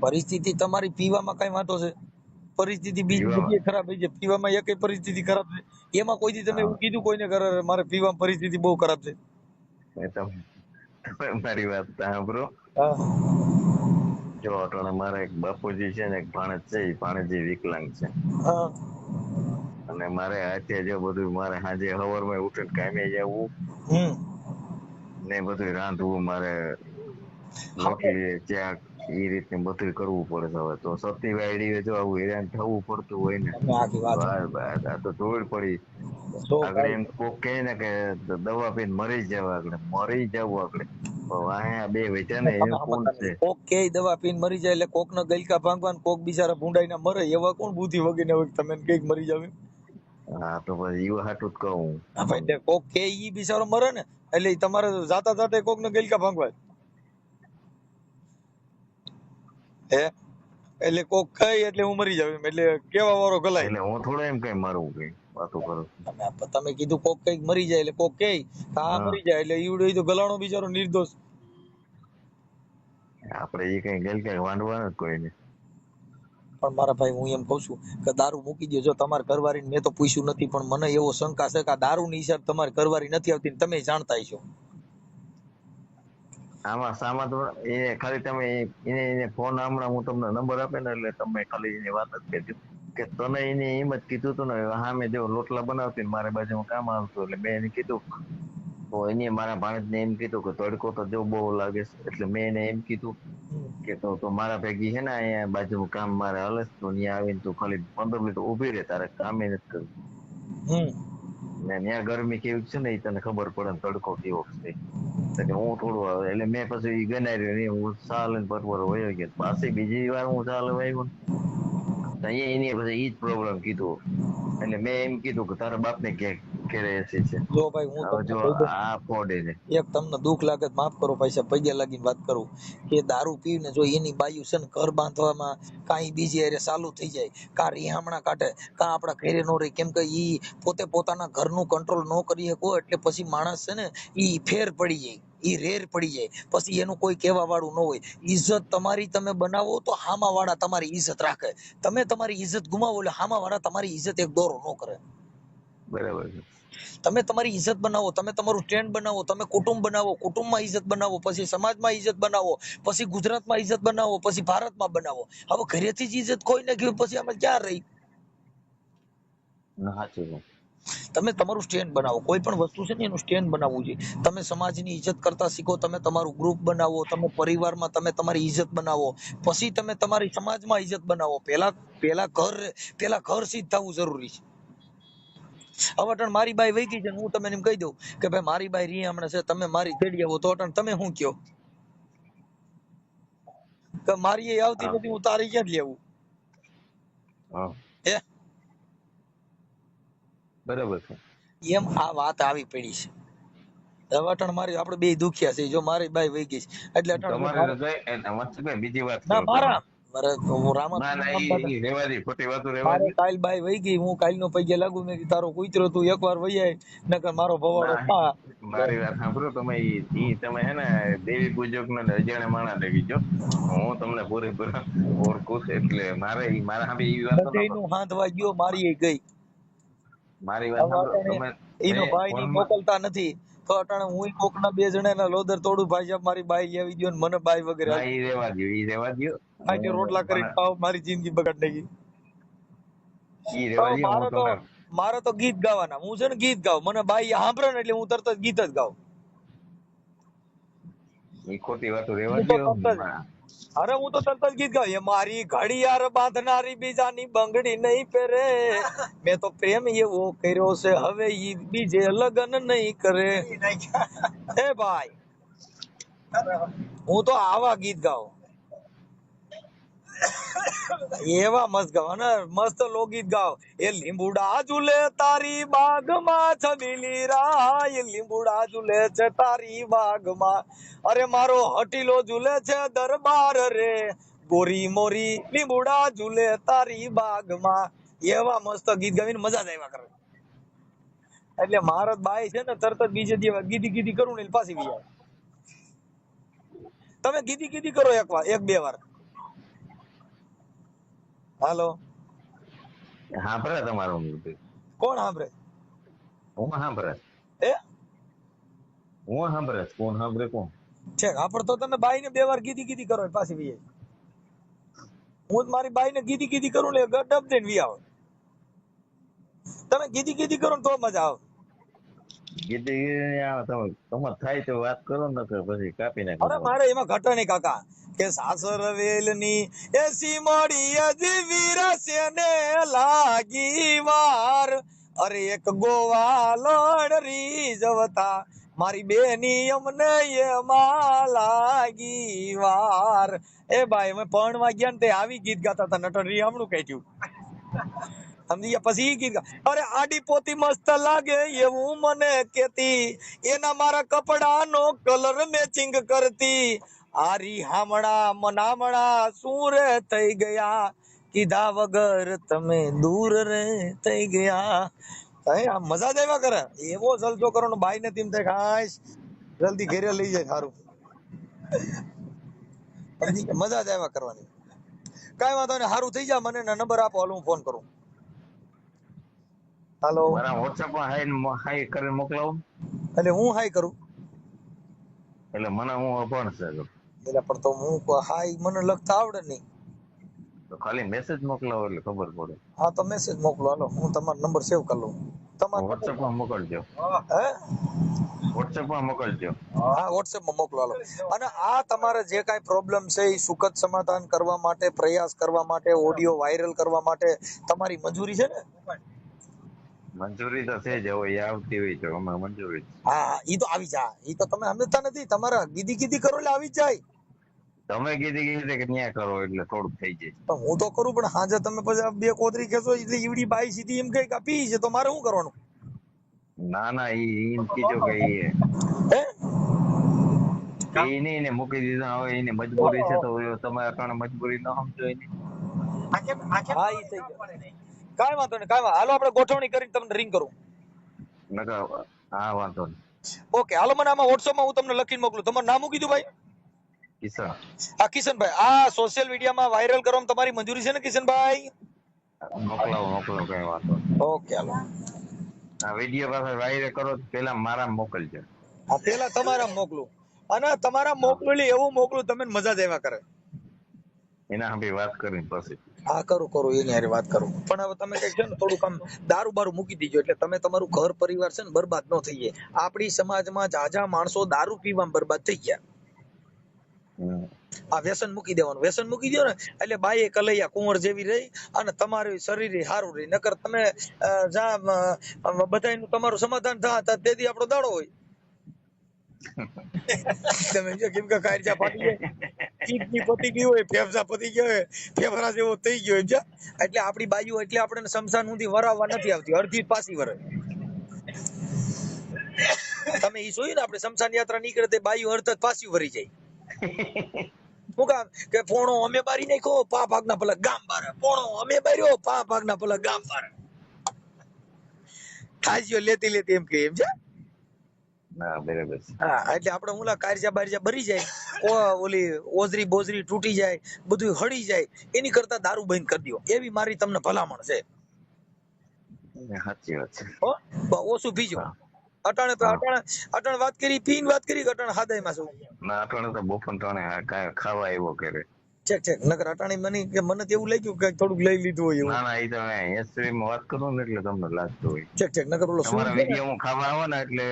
પરિસ્થિતિ તમારી પીવામાં કઈ વાંધો છે? પરિસ્થિતિ બીજી પીવામાં જગ્યાએ ખરાબ થઈ છે, પીવામાં એકેય પરિસ્થિતિ ખરાબ છે? એમાં કોઈ દી તમે હા એવું કીધું કોઈને ઘરે મારે પીવામાં પરિસ્થિતિ બહુ ખરાબ છે? એ તમે મારી વાત સાંભળો. હા. જો અટાણે મારા એક બાપુજી છે ને એક ભાણેજ છે. એ ભાણેજી વિકલાંગ છે. હા. અને મારે હાથે જો બધું મારે સાંજે સવારમાં ઉઠીને કામે જવું હમ. ને બધું રાંધવું, મારે આપણે રોટલી ચા એ રીતે બધું કરવું પડે છે. હવે તો સતી વાયડી જો આવું હેરાન થવું પડતું હોય ને તમે આખી તો વાત આ તો ધૂળ પડી. જો આગળ ભાઈ, એમ કોક કહે ને કે દવા પીને મરી જવું, આગળ મરી જવું આગળ. અહીંયા બે વેચા ને તમે એનું કોણ સમજતા છે? નથી. કોક કે દવા પીને મરી જાય એટલે કોક ના ગલકા ભાંગવાન, કોક બિચારા ભૂંડાઈને મરે. એવા કોણ બુદ્ધિ વગર ને તમે કઈક મરી જાવ? હા તો પછી એવું હાટું જ કહું. હા ભાઈ, કોક કે ઈ બિચારો મરે ને એટલે ઈ તમારે જાતા જાતે કોક ને ગલકા ભાંગવા હે, એટલે કોક ખાય એટલે હું મરી જાવ એમ, એટલે કેવા વાળો ગલાય. એટલે હું થોડો એમ કઈ મારવું કઈ વાતો કરું છું. તમે કીધું કોક કઈક મરી જાય એટલે કોક કે હા હા મરી જાય એટલે ઈવડો ઈ તો ગલાણો બિચારો નિર્દોષ. આપડે એ કઈ ગેલ કઈ વાંધવાના જ કોઈને. પણ મારા ભાઈ હું એમ કઉ છું કે દારૂ મૂકી દો. જો તમારા ઘરવાળીને મેં તો પૂછ્યું નથી, પણ મને એવો શંકા છે કે આ દારૂ ની હિસાબ તમારી ઘરવાળી નથી આવતી ને તમે જાણતા હશો. આમાં સામા તો એ ખાલી તમે એને ફોન હમણાં હું તમને નંબર આપે ને એટલે તમે ખાલી એની વાત જ કરજો કે તને એને એમ જ કીધું હતું ને. હા મેં જો રોટલા બનાવતી ને મારે બાજુમાં કામ આવતું એટલે મેં એને કીધું તો એને મારા ભાણેજને એમ કીધું કે તડકો તો જો બહુ લાગે છે. એટલે મેં એને એમ કીધું કે તો મારા ભેગી છે ને અહીંયા બાજુમાં કામ મારે હલે તો ત્યાં આવીને તું ખાલી 15 મિનિટ ઉભી રહે, તારે કામે નથી કરવું. હમ. ને ત્યાં ગરમી કેવી છે ને એ તને ખબર પડે ને તડકો કેવો છે. એટલે હું થોડું આવે એટલે મેં પછી ગનાર્યું નહીં. હું ચા લઈને પરપર વયો ગયો. પાછી બીજી વાર હું ચા લેવા આવ્યો ને એની પછી ઈ જ પ્રોબ્લેમ કીધું. એટલે મેં એમ કીધું કે તારા બાપને ઘેરે એસી છે. જો ભાઈ હું હવે તમને જો કહી દઉં, આ ફોડે છે. એક તમને દુઃખ લાગે તો માફ કરો, પૈસા પગે લાગીને વાત કરું કે દારૂ પીને જો એની બાયુ છે ને ઘર બાંધવામાં કાંઈ બીજી હારે ચાલુ થઈ જાય, કાં રીહામણા કાઢે, કાં આપણા ઘરે નો રહે, કેમ કે ઈ પોતે પોતાના ઘરનું કંટ્રોલ ન કરી શકો એટલે પછી માણસ છે ને ઈ ફેર પડી જાય, ઈ રેર પડી જાય. પછી એનું કોઈ કહેવા વાળું ન હોય. ઇજ્જત તમારી તમે બનાવો તો હામા વાળા તમારી ઇજ્જત રાખે. તમે તમારી ઇજ્જત ગુમાવો એટલે હામા વાળા તમારી ઇજ્જત એક દોરો ન કરે. બરાબર છે. તમે તમારી ઇજ્જત બનાવો, તમે તમારું સ્ટેન્ડ બનાવો, તમે કુટુંબ બનાવો, કુટુંબમાં ઇજ્જત બનાવો, પછી સમાજમાં ઇજ્જત બનાવો, પછી ગુજરાતમાં ઇજ્જત બનાવો, પછી ભારતમાં બનાવો. હવે ઘરેથી જ ઇજ્જત ખોઈ નાખી પછી અમે ક્યાં રહી? સાચું છે. તમે તમારું સ્ટેન્ડ બનાવો. કોઈ પણ વસ્તુ છે ને એનું સ્ટેન્ડ બનાવવું જોઈએ. તમે સમાજની ઇજ્જત કરતા શીખો, તમે તમારું ગ્રુપ બનાવો, તમે પરિવારમાં તમે તમારી ઇજ્જત બનાવો, પછી તમે તમારી સમાજમાં ઇજ્જત બનાવો. પેલા ઘર સિદ્ધ થવું જરૂરી છે. હવે અટણ મારી બાઈ વહી ગઈ છે ને હું તમને એમ કહી દઉં કે ભાઈ મારી બાઈ રીહામણે છે, તમે મારી તેડી આવો, તો અટણ તમે શું કયો કે મારી એ આવતી હા નથી, હું તારી ક્યાંથી આવું? હા હે? બરાબર છે. એમ આ વાત આવી પડી છે. હવે અટણ મારી આપણે બે દુખિયા છે. જો મારી બાઈ વહી ગઈ છે એટલે અટણ જો તમારે તો કઈ વંશભાઈ બીજી વાત ના કરું મારા તમને. મારે તો હું ના રામાપીર ના નામ દાદા ઈ રેવા દે, ખોટી વાતો રેવા મારે દે. કાલ બાઈ વહી ગઈ, હું કાલનો પૈયે લાગુ, મેં કીધું તારો કૂતરો તું એકવાર વહી આય, નકર મારો ભવાડો ના ખા. મારી વાત સાંભળો તમે. ઈ તમે હે ને દેવી પૂજક ને અજાણે માણા લઈ ગયો. હું તમને પૂરેપૂરા ઓળખું છું એટલે મારે મારા સામે એવી વાતો ન કરો. બધેયનું હાંધવા ગયો, મારી એ ગઈ. મારી વાત હવે સાંભળો અટાણે તમે. એનો મેં ભાઈ ની ફોનમાં મોકલતા નથી, તો અટાણે હું કોકના બે જણાના લોદર તોડું, ભાઈ સાહેબ મારી બાઈ આવી ગયો ને મને બાઈ વગર ના હાલ ઈ રેવા દ્યો, ઈ રેવા દ્યો. આટે રોટલા હું મને કરીને ખાવ, મારી જિંદગી બગાડ નાખી. ઈ તો રેવા દ્યો હું તમને. મારે તો ગીત ગાવાના, હું છે ને ગીત ગાઉં, મને બાઈ સાંભળે ને એટલે હું તરત જ ગીત જ ગાઉં. ઈ ખોટી વાતો રેવા હું તો દ્યો. તરત જ અરે હું તો તરત જ ગીત ગાઉં. એ મારી ઘડિયાળ બાંધનારી બીજાની બંગડી નહીં પહેરે, મેં તો પ્રેમ એવો કર્યો છે હવે ઈ બીજે લગ્ન નહીં કરે. એ ભાઈ હું તો આવા ગીત ગાઉં, એવા મસ્ત ગાવ અને મસ્ત લોકગીત ગાવ. એ લીંબુડા ઝૂલે તારી બાગમાં છબીલી રાય, લીંબુડા ઝૂલે છે તારી બાગમાં, અરે મારો હટીલો ઝૂલે છે દરબાર રે, ગોરી મોરી લીંબુડા ઝૂલે તારી બાગમાં. એવા મસ્ત ગીત ગાવીને મજા જ આવ્યા કરે. એટલે મારા બાઈ છે ને તરત જ બીજે દિવસ ગીધી ગીધી કરું ને એટલે પાછી વી આવે. તમે ગીધી ગીધી કરો એક બે વાર. હાલો, સાંભળે તમારું બધું. કોણ સાંભળે? હું સાંભળે. એ હું સાંભળે. કોણ સાંભળે કોણ? છે આપડ તો તમે બાઈ ને બે વાર ગીધી ગીધી કરો એટલે પાછી વી આવે. હું જ મારી બાઈ ને ગીધી ગીધી કરું ને ડબ દઈને વી આવે. તમે ગીધી ગીધી કરો ને તો મજા આવે. ગીતી તમે થાય તો વાત કરો ને પછી કાપી નાખો. અરે મારે એમાં ઘટે નહીં કાકા, કે સાસર વેલની એસી મોડી અજવી રસે ને લાગી વાર, અરે એક ગોવા લડરી જવતા મારી બેની અમને એમાં લાગી વાર. એ ભાઈ અમે પરણવા ગયા ને તે આવી ગીત ગાતા હતા, નટરી હમણું કાઢ્યું સમજી ગયા. પછી ઈ ગીત અરે આડી પોતી મસ્ત લાગે એવું મને કેતી, એના મારા કપડાનો કલર મેચિંગ કરતી, આરી હામણા મનામણા શું રે થઈ ગયા, કીધા વગર તમે દૂર રે થઈ ગયા. આ મજા જ આવ્યા કરે. એવો જલસો કરો ને બાઈ ને તેમ થાય ખાસ જલ્દી ઘરે લઈ જાય સારું. મજા જ આવ્યા કરવાની. કઈ વાંધો નહીં, સારું થઈ જાય. મને નંબર આપો, હાલ હું ફોન કરું. હાલો, મારા વોટ્સએપ માં હાઈ કરીને મોકલાવો. એટલે હું હાઈ કરું એટલે મને હું અભણ છે એટલે પણ તો હું હાઈ મને લખતા આવડે નહીં. તો ખાલી મેસેજ મોકલાવો એટલે ખબર પડે. હા તો મેસેજ મોકલો, હાલો હું તમારો નંબર સેવ કરી લઉં. તમારો વોટ્સએપ માં મોકલજો. હે? વોટ્સએપ માં મોકલજો. હા વોટ્સએપ માં મોકલો, હાલો. અને આ તમારે જે કાંઈ પ્રોબ્લેમ છે એ સુખદ સમાધાન કરવા માટે, પ્રયાસ કરવા માટે, ઓડિયો વાયરલ કરવા માટે તમારી મંજૂરી છે ને? મંજૂરી તો છે જ, હવે એ આવતી હોય છે અમારે મંજૂરી. હા ઈ તો આવી જાય. ઈ તો તમે સમજતા નથી. તમારા ગીધી ગીધી કરો એટલે આવી જ જાય. તમે કીધી કે ન્યા કરો એટલે થોડુંક થઈ જાય. પણ હું તો કરું, પણ હાજે તમે પછી બે કોતરી ખેંચો એટલે ઈવડી બાઈ સીધી એમ કઈ પી છે તો મારે શું કરવાનું? ના ના ઈ કીજો કે હે? ઈ એને મૂકી દીધા. હવે એની મજબૂરી છે તો તમે અટાણે મજબૂરી ન સમજો એની. હા ઈ થઈ ગયું. કાંઈ વાંધો નહીં, કાંઈ વાંધો. હાલો આપણે ગોઠવણી કરીને તમને રિંગ કરું. નકર હા વાંધો નહીં. ઓકે હાલો, મને આમાં WhatsApp માં હું તમને લખીને મોકલું. તમારું નામ શું કીધું ભાઈ? કિશન. હા કિશનભાઈ, આ સોશિયલ મીડિયામાં વાયરલ કરવામાં તમારી મંજૂરી છે ને કિશનભાઈ? મોકલાવો કઈ વાંધો નહીં. ઓકે હાલો. આ વિડીયો પાસે વાયરલ કરો તો પેલા મારા મોકલજો. હા પેલા તમારા મોકલું, અને તમારા મોકલેલી એવું મોકલું તમે મજા જ આવ્યા કરે. એના સામે વાત કરીને પછી. હા કરું એની હારે વાત કરું. પણ હવે તમે કઈક છે ને થોડુંક આમ દારૂ બારૂ મૂકી દીજો એટલે તમે તમારું ઘર પરિવાર છે ને બરબાદ ન થઈ જાય. આપણી સમાજમાં જાજા માણસો દારૂ પીવામાં બરબાદ થઈ ગયા. હમ. આ વ્યસન મૂકી દેવાનું. વ્યસન મૂકી દો ને એટલે બાઈએ કલૈયા કુંવર જેવી રહી અને તમારું શરીર સારું રહી. નકર તમે બધાયનું તમારું સમાધાન થાય તેથી આપણો દાડો હોય. તમે જો કેમ કે કાયજા ફાટી જાય, કિડની પતી ગઈ હોય, ફેફસા પતી ગયા હોય, ફેફડા જેવો થઈ ગયો એમ છે. એટલે આપણી બાજુ એટલે આપણે શમશાન સુધી વરાવવા નથી આવતી, અડધી પાછી વરે. તમે ઈ જોયું ને, આપણે શમશાન યાત્રા નીકળે તે બાયુ અડધ પાછી વરી જાય. શું કામ કે પોણો અમે બારી નાખ્યો, પા ભાગના પેલા ગામ બારે, પોણો અમે બાર્યો, પા ભાગના પેલા ગામ બારે. ખાજીઓ લેતી લેતી એમ કે એમ છે. ના બરાબર છે. હા એટલે આપણે ઓલા કારજા બારજા ભરી જાય, ઓલી ઓજરી બોજરી તૂટી જાય, બધું હળી જાય, એની કરતા દારૂ બંધ કરી દો, એવી મારી તમને ભલામણ છે. સાચી વાત છે. હો ઓછું પીજો. હા. અટાણે અટાણે વાત કરી, પીન વાત કરી, અટાણે હાદાયમાં છું. ના અટાણે તો બપોર ટાણે કાંઈ ખાવા આવ્યો કરે. ઠેક નકર અટાણે મને તો એવું લાગ્યું કે થોડુંક લઈ લીધું હોય એવું. ના એ તો હિસ્ટ્રી માં વાત કરું ને એટલે તમને લાગતું હોય. ઠેક નકર ઓલો શું તમારા વિડીયો હું ખાવા આવે ને એટલે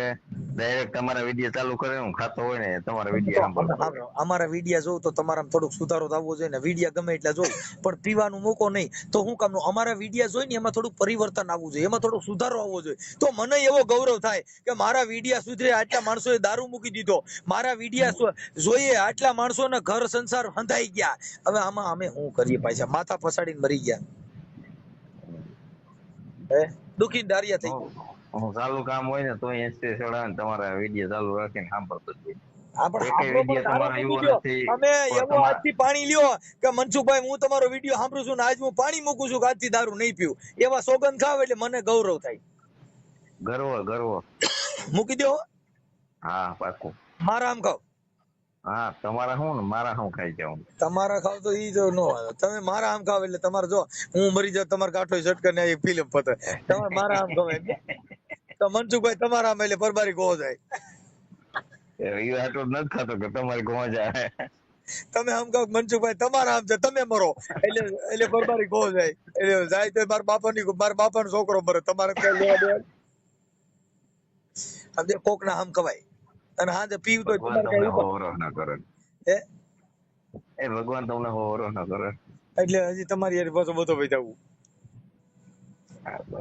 ડાયરેક્ટ તમારા વિડીયો ચાલુ કરે, હું ખાતો હોય ને તમારા વિડીયો સાંભળતો હોય. અમારા વિડિયા જોઉં તો તમારા થોડુંક સુધારો થવો જોઈએ ને. વિડિયા ગમે એટલા જોઈ પણ પીવાનું મૂકો નહીં તો હું કામનું. અમારા વિડિયા જોઈ ને એમાં થોડુંક પરિવર્તન આવવું જોઈએ, એમાં થોડોક સુધારો આવવો જોઈએ. તો મને એવો ગૌરવ થાય કે મારા વિડિયા સુધરે, આટલા માણસોએ દારૂ મૂકી દીધો, મારા વિડિયા જોઈએ આટલા માણસોના ઘર સંસાર હંધાઈ ગયા. હવે આમાં અમે શું કરીએ પાછા? માથા પસાડીને મરી ગયા. હે દુખી દારિયા થઈ ગયા. હું ચાલુ કામ હોય ને તો હિસ્ટ્રી ચડાવે ને તમારા વિડીયો ચાલુ રાખીને સાંભળતો જ હોય. તમે એવો આજથી પાણી લ્યો કે મનસુખભાઈ હું તમારો વિડીયો સાંભળું છું ને આજ હું પાણી મૂકું છું કે આજથી દારૂ નહીં પીવું, એવા સોગંદ ખાવ એટલે મને ગૌરવ થાય. ગર્વ મૂકી દો. હા પાકું. મારા આમ ખાવ. હા તમારા શું ને મારા શું ખાઈ જાઉં. તમારા ખાવ તો ઈ જો નો આવે. તમે મારા આમ ખાવ એટલે તમારે જો હું મરી જાઉં, તમારે ગાંઠો ઝટકે ને એક ફિલ્મ પતે. તમારે મારા આમ ખાવ તો મનસુખભાઈ તમારા આમ એટલે પરબારી ગો જાય. એ આટલું નથી ખાતો કે તમારી ગોવા જાય. તમે આમ કહો મનસુખભાઈ તમારા આમ છે, તમે મરો એટલે બરબારી ગો જાય. એટલે જાય તો મારા બાપાનો છોકરો મરે, તમારે કઈ લેવા દેવા? સમજે કોક ના આમ કવાય અને હાજે પીવું તો ભગવાન તમને હોરો ના કરે. હે એ ભગવાન તમને હોરો ના કરે. એટલે હજી તમારી યાર પાછો બધો ભાઈ જવું.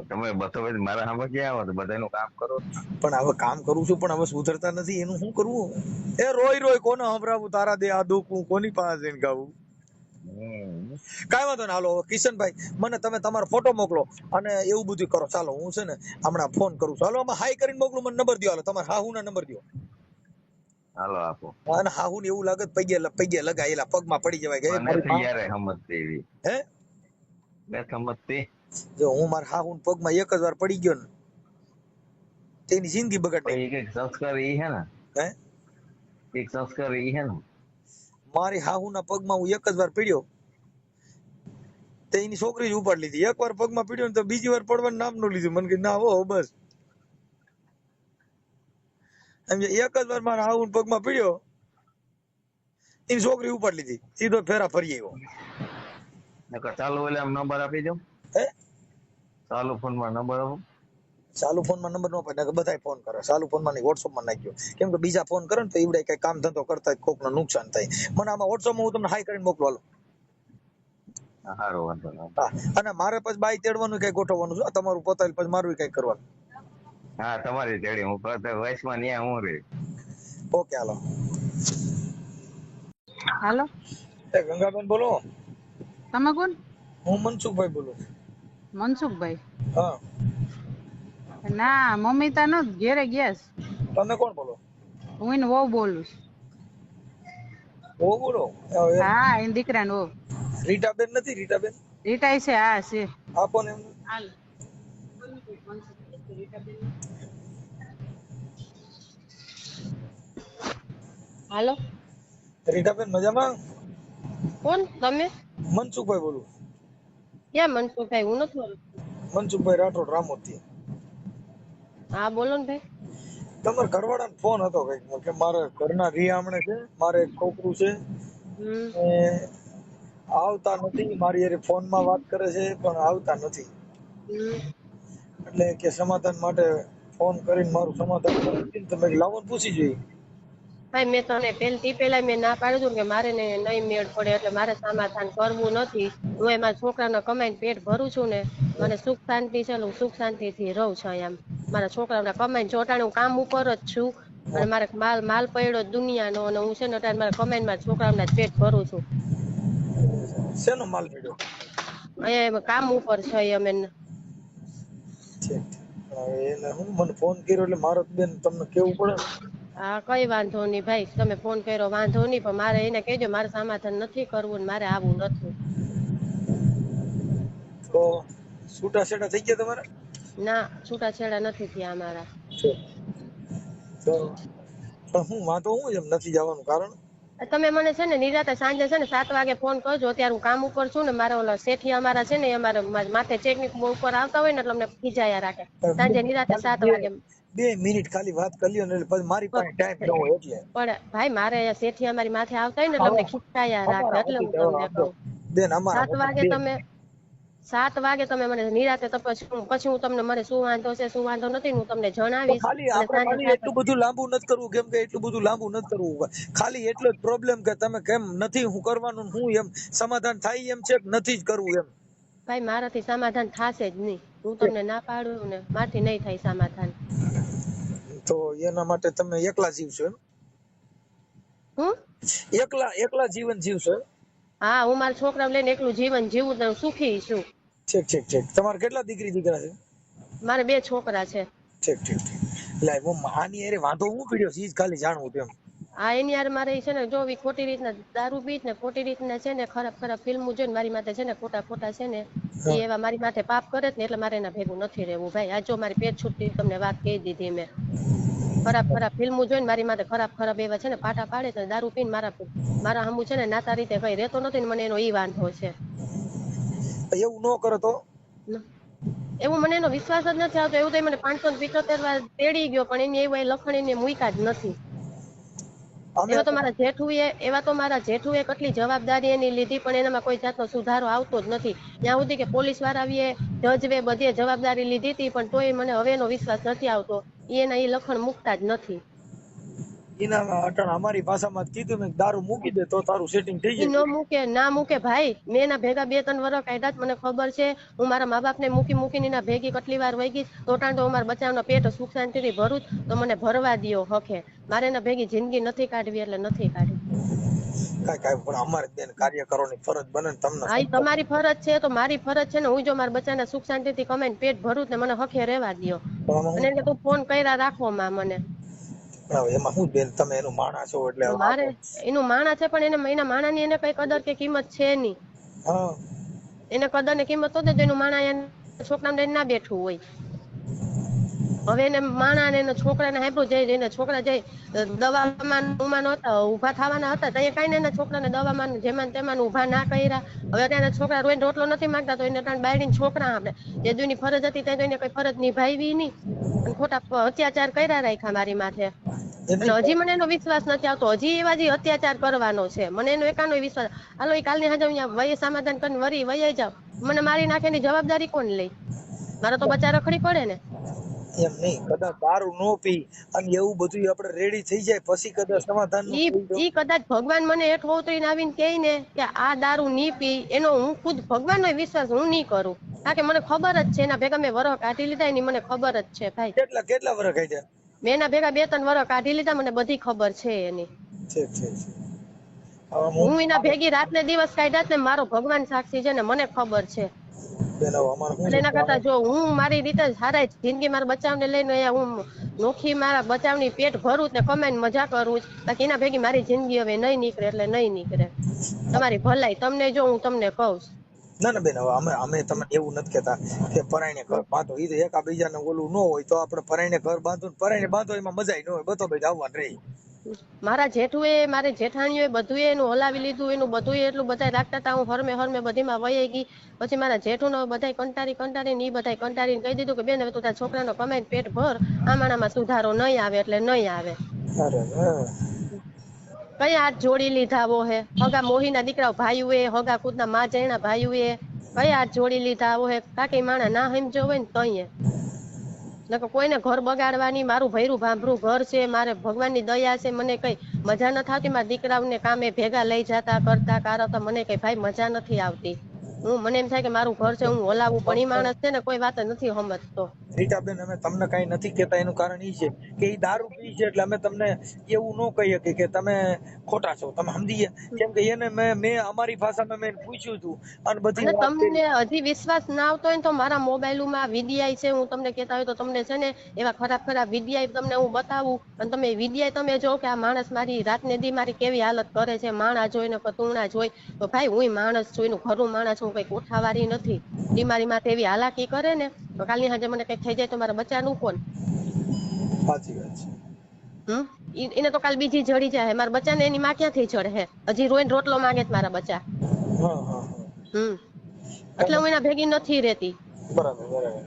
તમે બધો મારા સામે ક્યાં આવો? બધાનું કામ કરો. પણ હવે કામ કરું છું પણ હવે સુધરતા નથી, એનું શું કરવું? એ રોય કોને સંભળાવું? તારા દે આ દુઃખ હું કોની પાસે જઈને ગાવું? કાંઈ વાંધો ને. હાલો કિશનભાઈ મને તમે તમારો ફોટો મોકલો અને એવું બધું કરો. ચાલો હું છે ને હમણાં ફોન કરું છું. હાલો આમાં હાઈ કરીને મોકલું, મને નંબર દો. હાલો તમારા હાહુ ના નંબર દો. હાલો આપો. અને હાહુ ને એવું લાગે પગે લગાયેલા પગમાં પડી જવાય કે હે સમજતી. જો હું મારા હાહુ પગમાં એક જ વાર પડી ગયો ને તેની જિંદગી બગાડ નાખી. એક સંસ્કાર ઈ હે ને, હે એક સંસ્કાર ઈ હે ને. મારી હાહુ ના પગમાં હું એક જ વાર પીડ્યો તે એની છોકરી જ ઉપાડ લીધી. એક વાર પગમાં પીડ્યો ને તો બીજી વાર પડવાનું નામ નું લીધું. મને કે ના હો બસ. એક જ વાર મારા હાહુ પગમાં પીડ્યો એની છોકરી ઉપાડ લીધી, સીધો ફેરા ફરી આવ્યો. ચાલુ એટલે આમ નંબર આપી દો. હે ચાલુ ફોન માં નંબર આપો. ચાલુ ફોન માં નંબર નો અપાય, બધા ફોન કરે. ચાલુ ફોન માં નહીં, વોટ્સઅપ માં નાખ્યો. કેમ કે બીજા ફોન કરે ને તો એવડે કઈ કામ ધંધો કરતા કોક નું નુકસાન થાય. મને આમાં વોટ્સઅપ માં હું તમને હાઈ કરીને મોકલો. સારું વાંધો નહીં. હા અને મારે પછી બાઈ તેડવાનું કઈ ગોઠવવાનું છે, તમારું પતાવી પછી મારું કઈ કરવાનું. હા તમારી તેડી હું વયસમાં ન્યા હું રે. ઓકે હાલો. હાલો એ ગંગાબેન બોલો. તમે કોણ? હું મનસુખભાઈ બોલું. મનસુખભાઈ? હા ના મમ્મી તા નો ઘેરે ગયા છે. તમે કોણ બોલો? હું એને વહુ બોલું છું. ઓ બોલો. હા એને દીકરા ને વહુ. રીટાબેન નથી? રીટાબેન રીટાઈ છે? હા છે. આપો ને. હાલો રીટાબેન મજામાં? કોણ તમે? મનસુખભાઈ બોલું. ક્યાં મનસુખભાઈ? હું નથી બોલું. મનસુખભાઈ રાઠોડ રામોતી. હા બોલો ને ભાઈ. તમારા ઘરવાળાનો ફોન હતો કઈક કે મારે ઘરના રિયામણે છે, મારે એક છોકરું છે આવતા નથી, મારી હારે ફોનમાં વાત કરે છે પણ આવતા નથી. હમ. એટલે કે સમાધાન માટે ફોન કરીને મારું સમાધાન કરી દીધું. તમે લાવો ને પૂછી જોઈએ. ભાઈ મેં તને પેલા મેં ના પાડી દઉં કે મારે નહીં મેળ પડે એટલે મારે સમાધાન કરવું નથી. હું મારા છોકરાના કમાઈને પેટ ભરું છું ને, મને સુખ શાંતિ છે, હું સુખ શાંતિથી રહું છું એમ. મારા છોકરાના કમાઈને ચોટાણે હું કામ ઉપર જ છું અને મારે માલ પડ્યો દુનિયાનો, અને હું છે ને અત્યારે મારા કમાઈને મારા છોકરાના જ પેટ ભરું છું. શેનો માલ પડ્યો? અહીંયા કામ ઉપર છે અમે. ઠીક. હવે એને હું મને ફોન કર્યો એટલે મારે બેન તમને કેવું પડે ને. હા કઈ વાંધો નહીં ભાઈ, તમે ફોન કર્યો વાંધો નહીં, પણ મારે એને કહેજો મારે સમાધાન નથી કરવું ને મારે આવું નથી. તો છૂટાછેડા થઈ ગયા તમારા? ના છૂટાછેડા નથી થયા અમારા. તો પણ હું વાંધો હું એમ નથી જવાનું કારણ? તમે મને છે ને નિરાતે સાંજે છે ને 7 વાગે ફોન કરજો. અત્યારે હું કામ ઉપર છું ને, મારા ઓલા શેઠી અમારા છે ને એ અમારા માથે ચેકની ઉપર આવતા હોય ને એટલે અમને ખીજાયા રાખે. સાંજે નિરાતે 7 વાગે. 2 મિનિટ ખાલી વાત કરી લ્યો ને એટલે પછી મારી પાસે ટાઈમ ન હોય એટલે. પણ ભાઈ મારે અહીંયા શેઠી અમારી માથે આવતા હોય ને એટલે અમને ખીજાયા રાખે, એટલે હું તમને કહું. બેન અમારા 7 વાગે તમે મને નિરાતે પછી હું તમને મને શું વાંધો છે શું વાંધો નથી હું તમને જણાવીશ. ખાલી આપણે ખાલી એટલું બધું લાંબુ નથી કરવું, કેમ કે એટલું બધું લાંબુ નથી કરવું. ખાલી એટલો જ પ્રોબ્લેમ કે તમે કેમ નથી હું કરવાનું, હું એમ સમાધાન થાય એમ છે કે નથી જ કરવું એમ. ભાઈ મારાથી સમાધાન થશે જ નહીં. હું તમને ના પાડું ને મારથી નહીં થાય સમાધાન. તો એના માટે તમે એકલા જીવશો એમ? હું એકલા જીવન જીવશો? હા હું મારા છોકરા લઈને એકલું જીવન જીવું તો સુખી છું. ઠીક. તમારે કેટલા દીકરી દીકરા છે? મારે 2 છોકરા છે. ઠીક. એટલે હું આની અરે વાંધો હું પીડ્યો છે ઈ ખાલી જાણવું તેમ. આ એની યાર મારે છે ને જો ખોટી રીતના દારૂ પીત ને ખોટી રીતના છે ને ખરાબ ફિલ્મો જોઈને મારી માથે છે ને ખોટા છે ને એ એવા મારી માથે પાપ કરે ને એટલે મારે એના ભેગું નથી રહેવું ભાઈ. આ જો મારી પેટ છૂટતી તમને વાત કહી દીધી મેં. ખરાબ ફિલ્મો જોઈને મારી માથે ખરાબ એવા છે ને પાટા પાડે ને દારૂ પીને મારા હમું છે ને નાતા રીતે કઈ રહેતો નથી ને મને એનો ઈ વાંધો છે. એવું ન કરો તો? એવું મને એનો વિશ્વાસ જ નથી આવતો. એવું તો મને 575 વાર તેડી ગયો પણ એની એવું લખણ એને મૂક્યા જ નથી. એવા તો મારા જેઠુએ કેટલી જવાબદારી એની લીધી પણ એનામાં કોઈ જાતનો સુધારો આવતો જ નથી. ત્યાં સુધી કે પોલીસ વાળાએ જજવે બધે જવાબદારી લીધી હતી પણ તોય મને હવે એનો વિશ્વાસ નથી આવતો. એના એ લખણ મૂકતા જ નથી. એના અટણ અમારી ભાષામાં કીધું મેં દારૂ મૂકી દે તો તારું સેટિંગ થઈ જાય. ના મૂકે ભાઈ. મેં એના ભેગા 2-3 વર્ષ કાઢ્યા મને ખબર છે. હું મારા મા બાપને મૂકીને એના ભેગી કેટલી વાર વહી ગઈ. તો મારા બચ્ચાનો પેટ સુખ શાંતિથી ભરું તો મને ભરવા દ્યો હકે. મારે એના ભેગી જિંદગી નથી કાઢવી એટલે નથી કાઢવી. કાંઈ પણ અમારે બેન કાર્યકરોની ફરજ બને ને તમને. હા તમારી ફરજ છે તો મારી ફરજ છે ને હું જો મારા બચ્ચાના સુખ શાંતિથી કમાઈને પેટ ભરું ને મને હકે રહેવા દ્યો. અને એટલે તું ફોન કર્યા રાખો માં મને. એમાં શું બેન તમે એનું માણા છો એટલે મારે એનું માણા છે પણ એના માણાની એને કઈ કદર કે કિંમત છે નહીં. એને કદર ને કિંમત હોત ને તો એનું માણા એના છોકરાને લઈને ના બેઠું હોય. હવે એને માણા ને એના છોકરાને હાંભળું જઈ એને છોકરા જઈ દવામાં ઉભા થવાના હતા તો એ કઈ ને એના છોકરાને દવામાં જેમાં તેમાં ઉભા ના કર્યા. હવે અત્યારે છોકરા રોઈને રોટલો નથી માંગતા તો એને બાયડીને છોકરા આપણે જે દુની ફરજ હતી ત્યાં તો એને કઈ ફરજ નિભાવી નહીં અને ખોટા અત્યાચાર કર્યા રાખ્યા મારી માથે. અને હજી મને એનો વિશ્વાસ નથી આવતો. હજી એવા જે અત્યાચાર કરવાનો છે મને એનો એકાનો વિશ્વાસ. હાલો એ કાલની હાજર અહીંયા વયે સમાધાન કરીને વરી વયે જાવ. મને મારી નાખેની જવાબદારી કોણ લઈ? મારે તો બચા રખડી પડે ને. એમ નહીં, કદાચ દારૂ નો પી અને એવું બધું આપણે રેડી થઈ જાય પછી કદાચ સમાધાન ઈ કદાચ ભગવાન મને હેઠ ઉતરીને આવીને કહે ને કે આ દારૂ નહીં પી એનો હું ખુદ ભગવાનનો વિશ્વાસ હું નહીં કરું. કારણ કે મને ખબર જ છે એના ભેગા મેં વરહ કાઢી લીધા એની મને ખબર જ છે ભાઈ. કેટલા વર્ષ ખાઈ જાય? મેં એના ભેગા 2-3 વર્ષ કાઢી લીધા મને બધી ખબર છે એની. હું એના ભેગી રાત ને દિવસ કાઢ્યા ને મારો ભગવાન સાક્ષી છે ને મને ખબર છે. એના કરતા જો હું મારી રીતે સારા જિંદગી મારા બચાવને લઈને હું નોખી મારા બચાવની પેટ ભરું ને કમાઈને મજા કરું બાકી એના ભેગી મારી જિંદગી હવે નહીં નીકળે એટલે નહીં નીકળે. તમારી ભલાઈ તમને જો હું તમને કહું. ના બેન હવે અમે તમને એવું નથી કેતા કે પરાયણે ઘર બાંધો. ઈ તો એકાબીજાને ઓલું ન હોય તો આપણે પરાયણે ઘર બાંધો એમાં મજા ન હોય. બધો ભાઈ આવવાનું રહી. મારા જેઠુએ મારે જેઠાણીઓએ બધું એનું હલાવી લીધું એનું બધું એટલું બધા રાખતા હતા. હું હરમે બધીમાં વહી ગઈ. પછી મારા જેઠુનો બધા કંટારીને ઈ બધા કંટારીને કહી દીધું કે બેન હવે તું તારા છોકરાનો કમાઈને પેટ ભર. આમાણામાં સુધારો નહીં આવે એટલે નહીં આવે. કઈ હાથ જોડી લીધા વો હે હગા મોહીના દીકરા ભાઈઓ એ હગા ખુદના માં જણા ભાઈઓ એ કઈ હાથ જોડી લીધા વો હે કાકી માણા ના સમજો હોય ને તઈએ નકર કોઈને ઘર બગાડવાની મારું ભૈરું ભાંભરું ઘર છે મારે ભગવાનની દયા છે મને કઈ મજા નથી આવતી મારા દીકરાઓને કામે ભેગા લઈ જતા કરતા કારતા મને કઈ ભાઈ મજા નથી આવતી મને એમ થાય કે મારું ઘર છે હું હલાવું પણ ઈ માણસ છે ને કોઈ વાત જ નથી સમજતો રીટાબેન અમે તમને કઈ નથી કેતા એનું કારણ ઈ છે કે ઈ દારૂ પી છે એટલે અમે તમને એવું ન કહી શકીએ કે તમે ખોટા છો તમે સમજી ગયા કેમ કે એને મેં અમારી ભાષામાં મેં પૂછ્યું હતું અને બધી અને વાત કરી. તમને હજી વિશ્વાસ ના આવતો હોય ને તો મારા મોબાઈલમાં વિડીયા છે હું તમને કહેતા હોય તો તમને છે ને એવા ખરાબ વિડીયા તમને હું બતાવું અને તમે વિડીયા તમે જો કે આ માણસ મારી રાતને દી મારી કેવી હાલત કરે છે માણા જોઈને કતુણા જોઈ તો ભાઈ હું માણસ છું એનું ખરું માણસ હું કઈ કોઠાવાળી નથી ઈ મારી માથે એવી હાલાકી કરે ને તો કાલની સાંજે મને કઈ થઈ જાય તો મારા બચ્ચાનું કોણ સાચી વાત છે. એને તો કાલ બીજી જડી જાય મારા બચ્ચાને એની માં ક્યાંથી ચડે હે હજી રોઈને રોટલો માંગે છે મારા બચ્ચા હા હા એટલે હું એના ભેગી નથી રહેતી બરાબર બરાબર.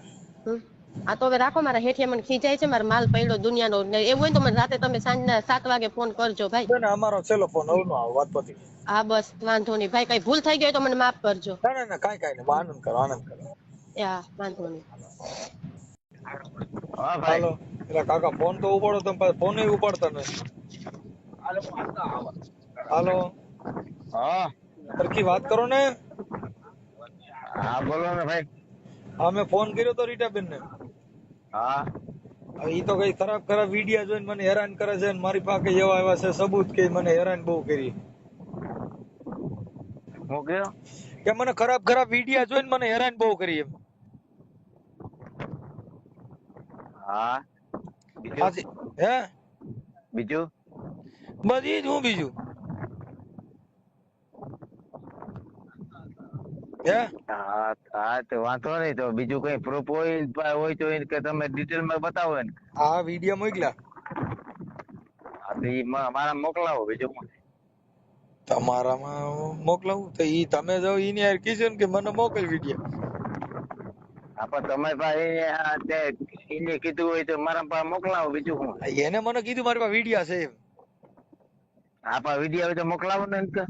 આ તો હવે રાખો મારા હેઠિયા મને ખીજાય છે મારો માલ પડ્યો દુનિયાનો એવું હોય તો મને રાતે તમે સાંજના 7 વાગે ફોન કરજો ભાઈ બેન અમારો છેલ્લો ફોન હવે નો આવે વાત પછી. હા બસ વાંધો નહીં ભાઈ કઈ ભૂલ થઈ ગઈ તો મને માફ કરજો ના કાંઈ નહીં આનંદ કરો આનંદ કરો. હા વાંધો નહીં હા ભાઈ હાલો એટલે કાકા ફોન તો ઉપાડો તમે ફોન ઉપાડતા નથી. હાલો હા સરખી વાત કરો ને. હા બોલો ને ભાઈ હા મેં ફોન કર્યો તો રીટાબેન ને. હા ઈ તો કઈ ખરાબ વિડિયા જોઈને મને હેરાન કરે છે અને મારી પાસે એવા એવા છે સબૂત કે મને હેરાન બહુ કરી હું ગયો કે મને ખરાબ વિડિયા જોઈને મને હેરાન બહુ કરી એમ. હા બીજું હાજી હે બીજું બસ ઈ જ હું બીજું હે હા હા તો વાંધો નહીં તો બીજું કઈ પ્રૂફ હોય તો કે તમે ડિટેલમાં બતાવો ને આ વિડિયા મોકલા હા તો ઈ મારા મોકલાવો બીજું શું છે? તમારામાં મોકલાવું તો ઈ તમે જો ઈને યાર કીધું ને કે મને મોકલ વિડિયા. હા પણ તમે ભાઈ એને કીધું હોય તો મારા પાસે મોકલાવો બીજું શું છે? એને મને કીધું મારી પાસે વિડિયા છે એમ. હા પણ વિડીયો હોય તો મોકલાવો ને કે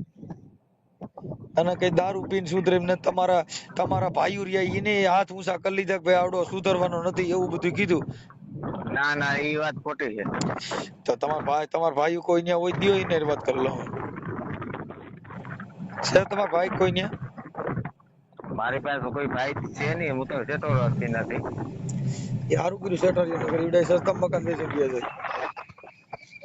અને કઈ દારૂ પીને સુધરે એમ ને તમારા ભાઈઓ રહ્યા એને હાથ ઊંચા કરી લીધા કે ભાઈ આવડો સુધરવાનો નથી એવું બધું કીધું. ના એ વાત ખોટી છે તો તમારા ભાઈઓ કોઈ ન્યા હોય દ્યો એને વાત કરી લો. છે તમારા ભાઈ કોઈ ન્યા? મારી પાસે કોઈ ભાઈ છે નહીં હું તો સેટો રાખતી નથી એ હારું કર્યું સેટરી નગર ઈવડાય સસ્તા મકાન વેચી ગયા છે.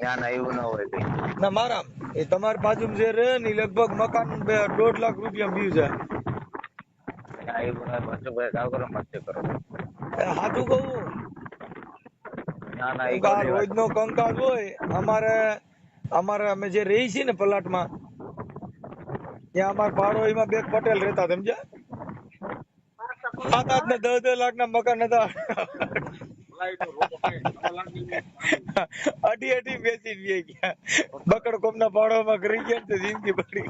ના એવું ના હોય કઈ ના મારા એ તમારી બાજુમાં જે રહે ને ઈ લગભગ મકાન 1.5 લાખ રૂપિયા બીવ છે. ના એવું ના પાછું ભાઈ કાવ કરો મત કરો હાચું કહું ના એ રોજ નો કંકાસ હોય અમારે અમે જે રહી છીએ ને પલાટમાં ત્યાં અમારા પાડોશીમાં બે પટેલ રહેતા સમજ્યા 7-8 ને 10 લાખ ના મકાન હતા. અઢી બેસી ગયા બકડ કોમ ના પાડોમાં કરી ગયા ને જિંદગી પડી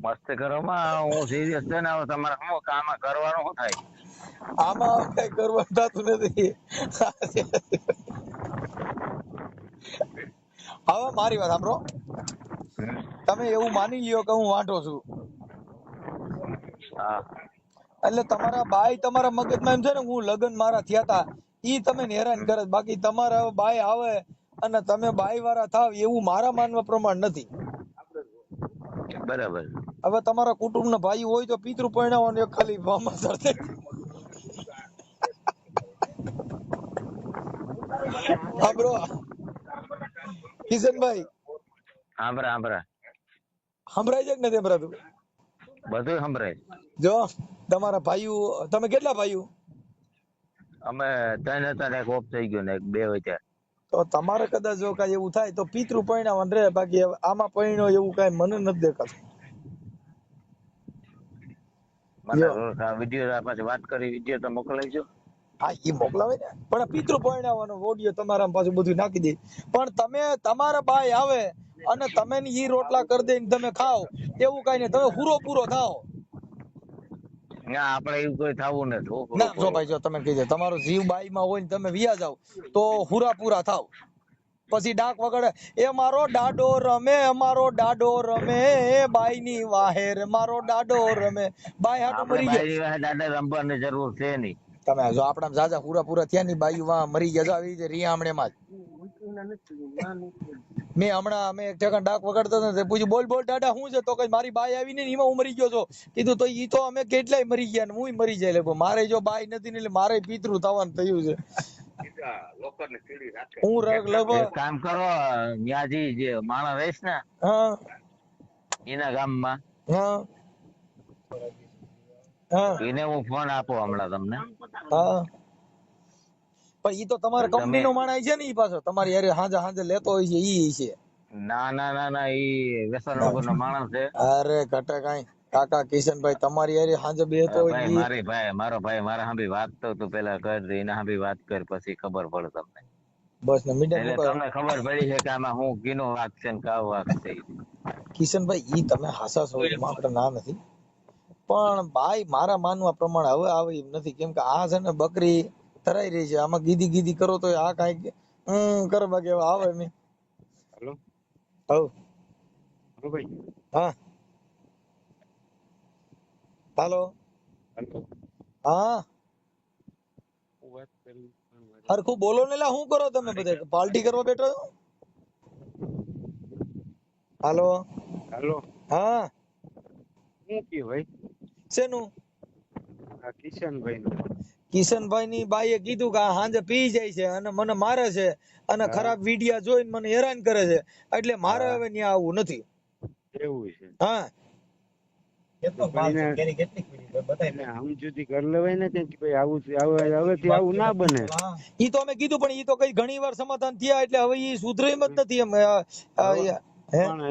મસ્ત કરો માં હું સિરિયસ છે ને હવે તમારે શું કામ કરવાનું શું થાય આમાં કઈ કરવા થતું નથી. હવે મારી વાત સાંભળો તમે એવું માની લ્યો કે હું વાંઢો છું હા એટલે તમારા બાઈ તમારા મગજમાં એમ છે ને હું લગ્ન મારા થયા તા ઈ તમે હેરાન કરે બાકી તમારા બાઈ આવે અને તમે બાઈ વાળા થાવ એવું મારા માનવા પ્રમાણ નથી. બરાબર હવે તમારા કુટુંબના ભાઈ હોય તો પિતૃ પરણાવવાનું એક ખાલી વામાસર છે. સાંભળો કિશનભાઈ સાંભળા સંભળાય છે કે નથી સંભળાતું? બધું સંભળાય જો તમારા ભાઈઓ તમે કેટલા ભાઈઓ? અમે 3 હતા ને એક ઓફ થઈ ગયો ને એક 2 હોય તો તમારે કદાચ જો કઈ એવું થાય તો પિતૃ પરણાવવાનું રહે બાકી આમાં પરણ્યો એવું કઈ મને નથી દેખાતું. મને વિડીયો પાછી વાત કરી વિડીયો તો મોકલાઈજો હા એ મોકલાવે ને પણ પિતૃ પરણાવવાનો ઓડિયો તમારા પાછું બધું નાખી દે પણ તમે તમારા બાઈ આવે અને તમે ઈ રોટલા કરી દઈને તમે ખાઓ એવું કઈ નહીં તમે પૂરો થાઓ. ના આપણે એવું કોઈ થવું નથી ના જો ભાઈ જો તમે કીધે તમારો જીવ બાઈ માં હોય ને તમે વિયા જાવ તો પૂરા થાવ પછી ડાક વગાડે, એ મારો ડાડો રમે, અમારો ડાડો રમે, બાઈ ની વાહેર મારો ડાડો રમે. બાઈ હાટુ આપણે મરી બાઈ ગયા. વાહે દાદા રમવાની જરૂર છે નહીં. તમે જો આપણા જાજા પૂરા થયા ની બાઈ વાહ મરી ગયા. જો આવી રીતે રિયામણે માં મેં હમણાં અમે એક ઠેકાણ ડાક વગાડતા હતા ને પૂછ્યું, બોલ બોલ દાદા શું છે? તો કઈ મારી બાઈ આવી ને એમાં હું મરી ગયો છો. કીધું તો ઈ તો અમે કેટલાય મરી ગયા ને હું મરી જાય. મારે જો બાઈ નથી ને એટલે મારે પિતૃ થવાનું થયું છે. હું લગભગ એક કામ કરો, ન્યાજી જે માણસ રહીશ ને હા એના ગામમાં હા હા એને હું ફોન આપો હમણાં તમને. હા પણ ઈ તો તમારે તમે- કંપની નો માણસ છે ને, ઈ પાછો તમારી યારે હાંજે લેતો હોય છે ઈ છે. ના ના ના ના, ઈ વ્યસન વગર નો માણસ છે. અરે ઘટે કઈ કાકા કિશનભાઈ તમારી યારે હાંજે બેતો હોય ભાઈ ઈ. મારો ભાઈ મારા હાંભી વાત તો તું પેલા કર દે, એના હાંભી વાત કર, પછી ખબર પડે તમને. બસ ને મીડિયમ એટલે તમને ખબર પડી છે કે આમાં હું કીનો વાક છે ને કાવ વાક છે. કિશનભાઈ ઈ તમે હાસા છો એમાં આપણે ના નથી, પણ ભાઈ મારા માનવા પ્રમાણે હવે આવે એમ નથી. કેમ કે આ છે ને બકરી તરાઈ રહી છે, આમાં ગીધી ગીધી કરો તો આ કઈ કરવા કે આવે નહીં. હેલો હવ હેલો ભાઈ. હા હાલો હેલો હા હું વાત કરી હરખું બોલો ને લા, શું કરો તમે બધા પાર્ટી કરવા બેઠો છો? હાલો હેલો હા શું કે ભાઈ? શેનું? આ કિશનભાઈ નું. કિશનભાઈ ની બાઈએ કીધું કે આ હાંજે પી જાય છે અને મને મારે છે અને હા. ખરાબ વિડિયા જોઈને મને હેરાન કરે છે, એટલે મારે હા. હવે ત્યાં આવવું નથી. એવું છે. હા એને સમજૂતી કરી લેવાય ને કે ભાઈ આવું હવેથી આવું ના બને. ઈ તો અમે કીધું પણ ઈ તો કઈ ઘણી વાર સમાધાન થયા એટલે હવે ઈ સુધરે એમ જ નથી. એમ હે પણ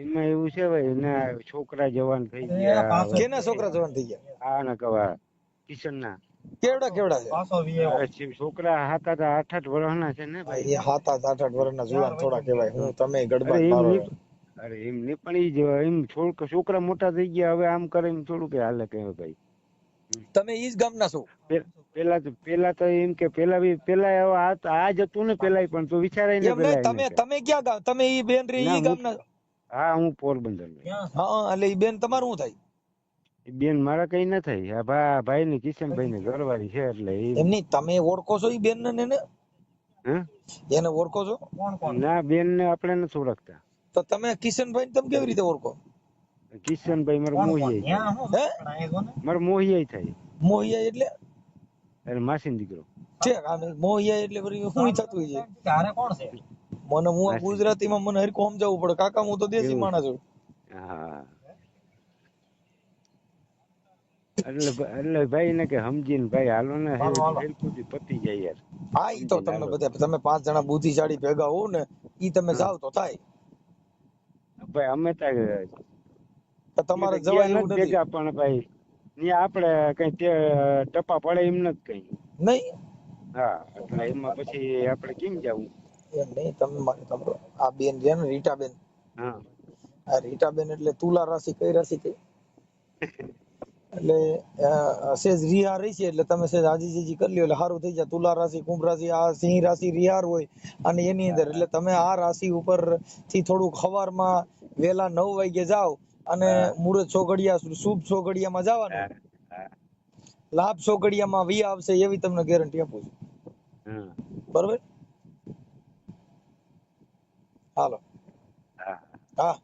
એમાં એવું છે ભાઈ, એના છોકરા જવાન થઈ ગયા. કેના છોકરા જવાન થઈ ગયા? આ ના કવા કિશન ના કેવડા કેવડા છે? છોકરા 7-8 વર્ષના છે ને ભાઈ. એ 7-8 વર્ષના જુવાન થોડા કહેવાય. હું તમે અરે ગડબાન એમ મારો. નહીં, અરે એમ નહીં, પણ ઈ જ એમ છોકરા મોટા થઈ ગયા, હવે આમ કરે એમ થોડું કે હાલે કે ભાઈ. તમે ઈ જ ગામના છો? પેલા તો એમ કે પેલા આ જ હતું ને પેલા, પણ તો વિચારાય ને એમ પેલા નહીં, તમે ક્યાં ગામ? તમે ઈ બેન રે ઈ ગામના? હા હું પોરબંદર. હા એટલે ઈ બેન તમારું શું થાય? બેન મારા કઈ ના થાય. આ ભાઈ ની કિશનભાઈ ની ઘરવાળી છે એટલે એમ નહીં, તમે ઓળખો છો ઈ બેન ને? એને ઓળખો છો? ના બેન ને આપણે નથી ઓળખતા. તો તમે કિશનભાઈ તમે કેવી રીતે ઓળખો? કિશનભાઈ મારા મોહિયાઈ થાય. મોહિયા એટલે? અરે માસી દીકરો. મોહિયા એટલે શું થતું છે? મને હું ગુજરાતીમાં મને હરખું સમજાવવું પડે કાકા, હું તો દેશી માણસ છું. હા એટલે ભાઈ ને કે સમજીને ભાઈ હાલો ને હરખું પતી જાય યાર. હા ઈ તો તમને બધા તમે 5 જણા બુદ્ધિશાળી ભેગા હોવ ને ઈ તમે જાવ તો થાય. ભાઈ અમે તો તમારે જવાય એવું નથી. ભેગા પણ ભાઈ આપડે કઈ ટપા પડે એમ નથી કઈ નહીં. હા એટલે એમાં પછી આપડે કેમ જવું? એમ નહીં, તમે આ બેન છે ને રીટાબેન, હા આ રીટાબેન એટલે તુલા રાશિ કઈ રાશિ કઈ? એટલે સેજ રિહાર રહી છે એટલે તમે સેજ આજીજી કરી લ્યો એટલે સારું થઈ જાય. તુલા રાશિ, કુંભ રાશિ, આ સિંહ રાશિ રિહાર હોય અને એની અંદર એટલે તમે આ રાશિ ઉપર થી થોડુંક સવારમાં વેલા 9 વાગે જાવ અને મુહૂર્ત ચોઘડિયા શુભ ચોઘડિયામાં જવાનું, લાભ ચોઘડિયામાં વી આવશે એવી તમને ગેરંટી આપું છું. બરોબર? હાલો હા,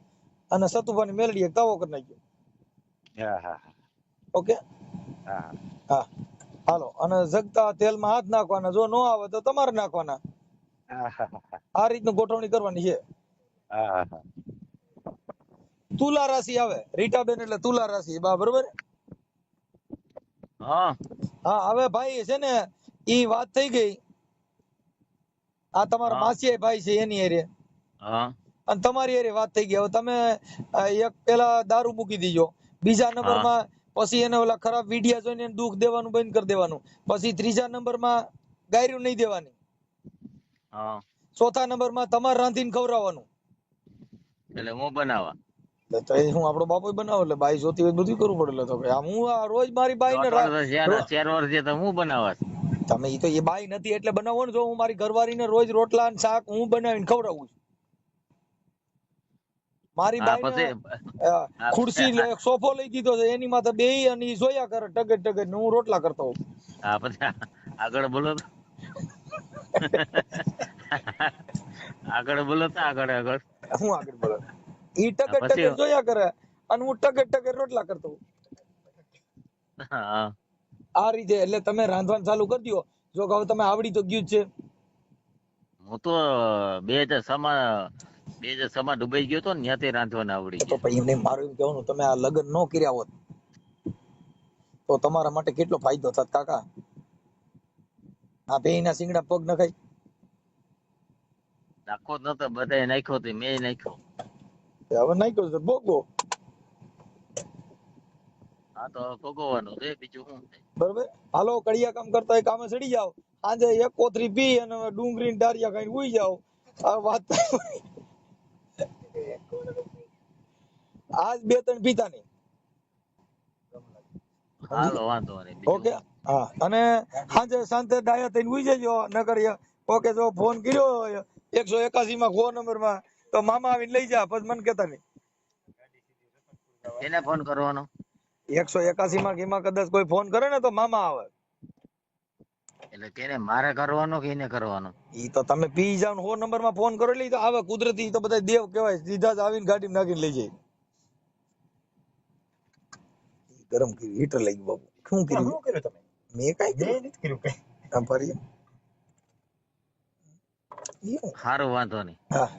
અને સતુભાની મેલડી એક તાવો કરી નાખ્યો. ઓકે હા હાલો. અને જગતા તેલમાં હાથ નાખવાના, જો નો આવે તો તમારે નાખવાના. આ રીતનું ગોઠવણી કરવાની છે. તુલા રાશિ આવે રીટાબેન એટલે તુલા રાશિ બરોબર? હા હવે ભાઈ છે ને ઈ વાત થઈ ગઈ. આ તમારા માસી ભાઈ છે એની હારે અને તમારી હારે વાત થઈ ગઈ. હવે તમે એક પેલા દારૂ મૂકી દીજો, બીજા નંબરમાં પછી એને ઓલા ખરાબ વિડિયા જોઈને દુઃખ દેવાનું બંધ કરી દેવાનું, પછી ત્રીજા નંબરમાં ગાયરું નહીં દેવાની, ચોથા નંબરમાં તમારે રાંધીને ખવડાવવાનું. એટલે હું બનાવવા તો એ હું આપણો બાપો બનાવો એટલે બાઈ જોતી હોય બધું કરવું પડે. તો હું આ રોજ મારી બાઈ ને 4 વર્ષ તો હું બનાવવા તમે ઈ તો એ બાઈ નથી એટલે બનાવો ને. જો હું મારી ઘરવાળીને રોજ રોટલા અને શાક હું બનાવીને ખવડાવું છું. મારી હા બાઈને પછી હા ખુરશી સોફો લઈ દીધો છે, એની માથે બેહી અને ઈ જોયા કરે ટકે ટકે ને હું રોટલા કરતો હોઉં. હા પછી આગળ બોલો તો. આગળ બોલો તો આગળ. હું આગળ બોલો. ઈ ટકે પછી ટકે જોયા કરે અને હું ટકે ટકે રોટલા કરતો હોઉં. હા આ રીતે એટલે તમે રાંધવાનું ચાલુ કરી દો. જો કહો તમે આવડી તો ગયું જ છે. હું તો 2006 માં દુબઈ ગયો તો ને ત્યાંથી રાંધવાના આવડી તો ગયા. પછી એમને મારું એમ કહેવાનું, તમે આ લગ્ન ન કર્યા હોત તો તમારા માટે કેટલો ફાયદો થાત કાકા. આ બેયના શિંગડા પગ નખાય. નાખો જ નતો, બધાએ નાખ્યો તો મેં નાખ્યો. હવે નાખ્યો છે ભોગવો. હા તો ભોગવવાનું છે, બીજું શું થાય. બરોબર. હાલો, કડિયા કામ કરતા હોય કામે ચડી જાવ, સાંજે એક કોથરી પી અને ડુંગળી ડારિયા ખાઈને ઉઈ જાવ. આ વાત આજ 2-3 પીતા નહીં. હાલો વાંધો નહીં, બીજું ઓકે. શું. હા, અને સાંજે શાંતે ડાયા થઈને ઉઈ જજો. નકર ઓકે, જો ફોન કર્યો હોય 181 માં ફોન નંબર માં, તો મામા આવીને લઈ જા. પછી મને કહેતા નહીં. એને ફોન કરવાનો? 181 માં એમાં કદાચ કોઈ ફોન કરે ને તો મામા આવે. એટલે કેને મારે કરવાનો કે એને કરવાનો? ઈ તો તમે પી જાવ ને 100 નંબર માં ફોન કરો એટલે ઈ તો આવે. કુદરતી ઈ તો બધા દેવ કહેવાય, સીધા જ આવીને ગાડીમાં નાખીને લઈ જાય. ગરમ કર્યું, હીટર લઈ ગયું બાબુ. શું કર્યું તમે? મેં કઈ નથી કર્યું. કઈ આ ફરી સારું વાંધો નહીં. હા.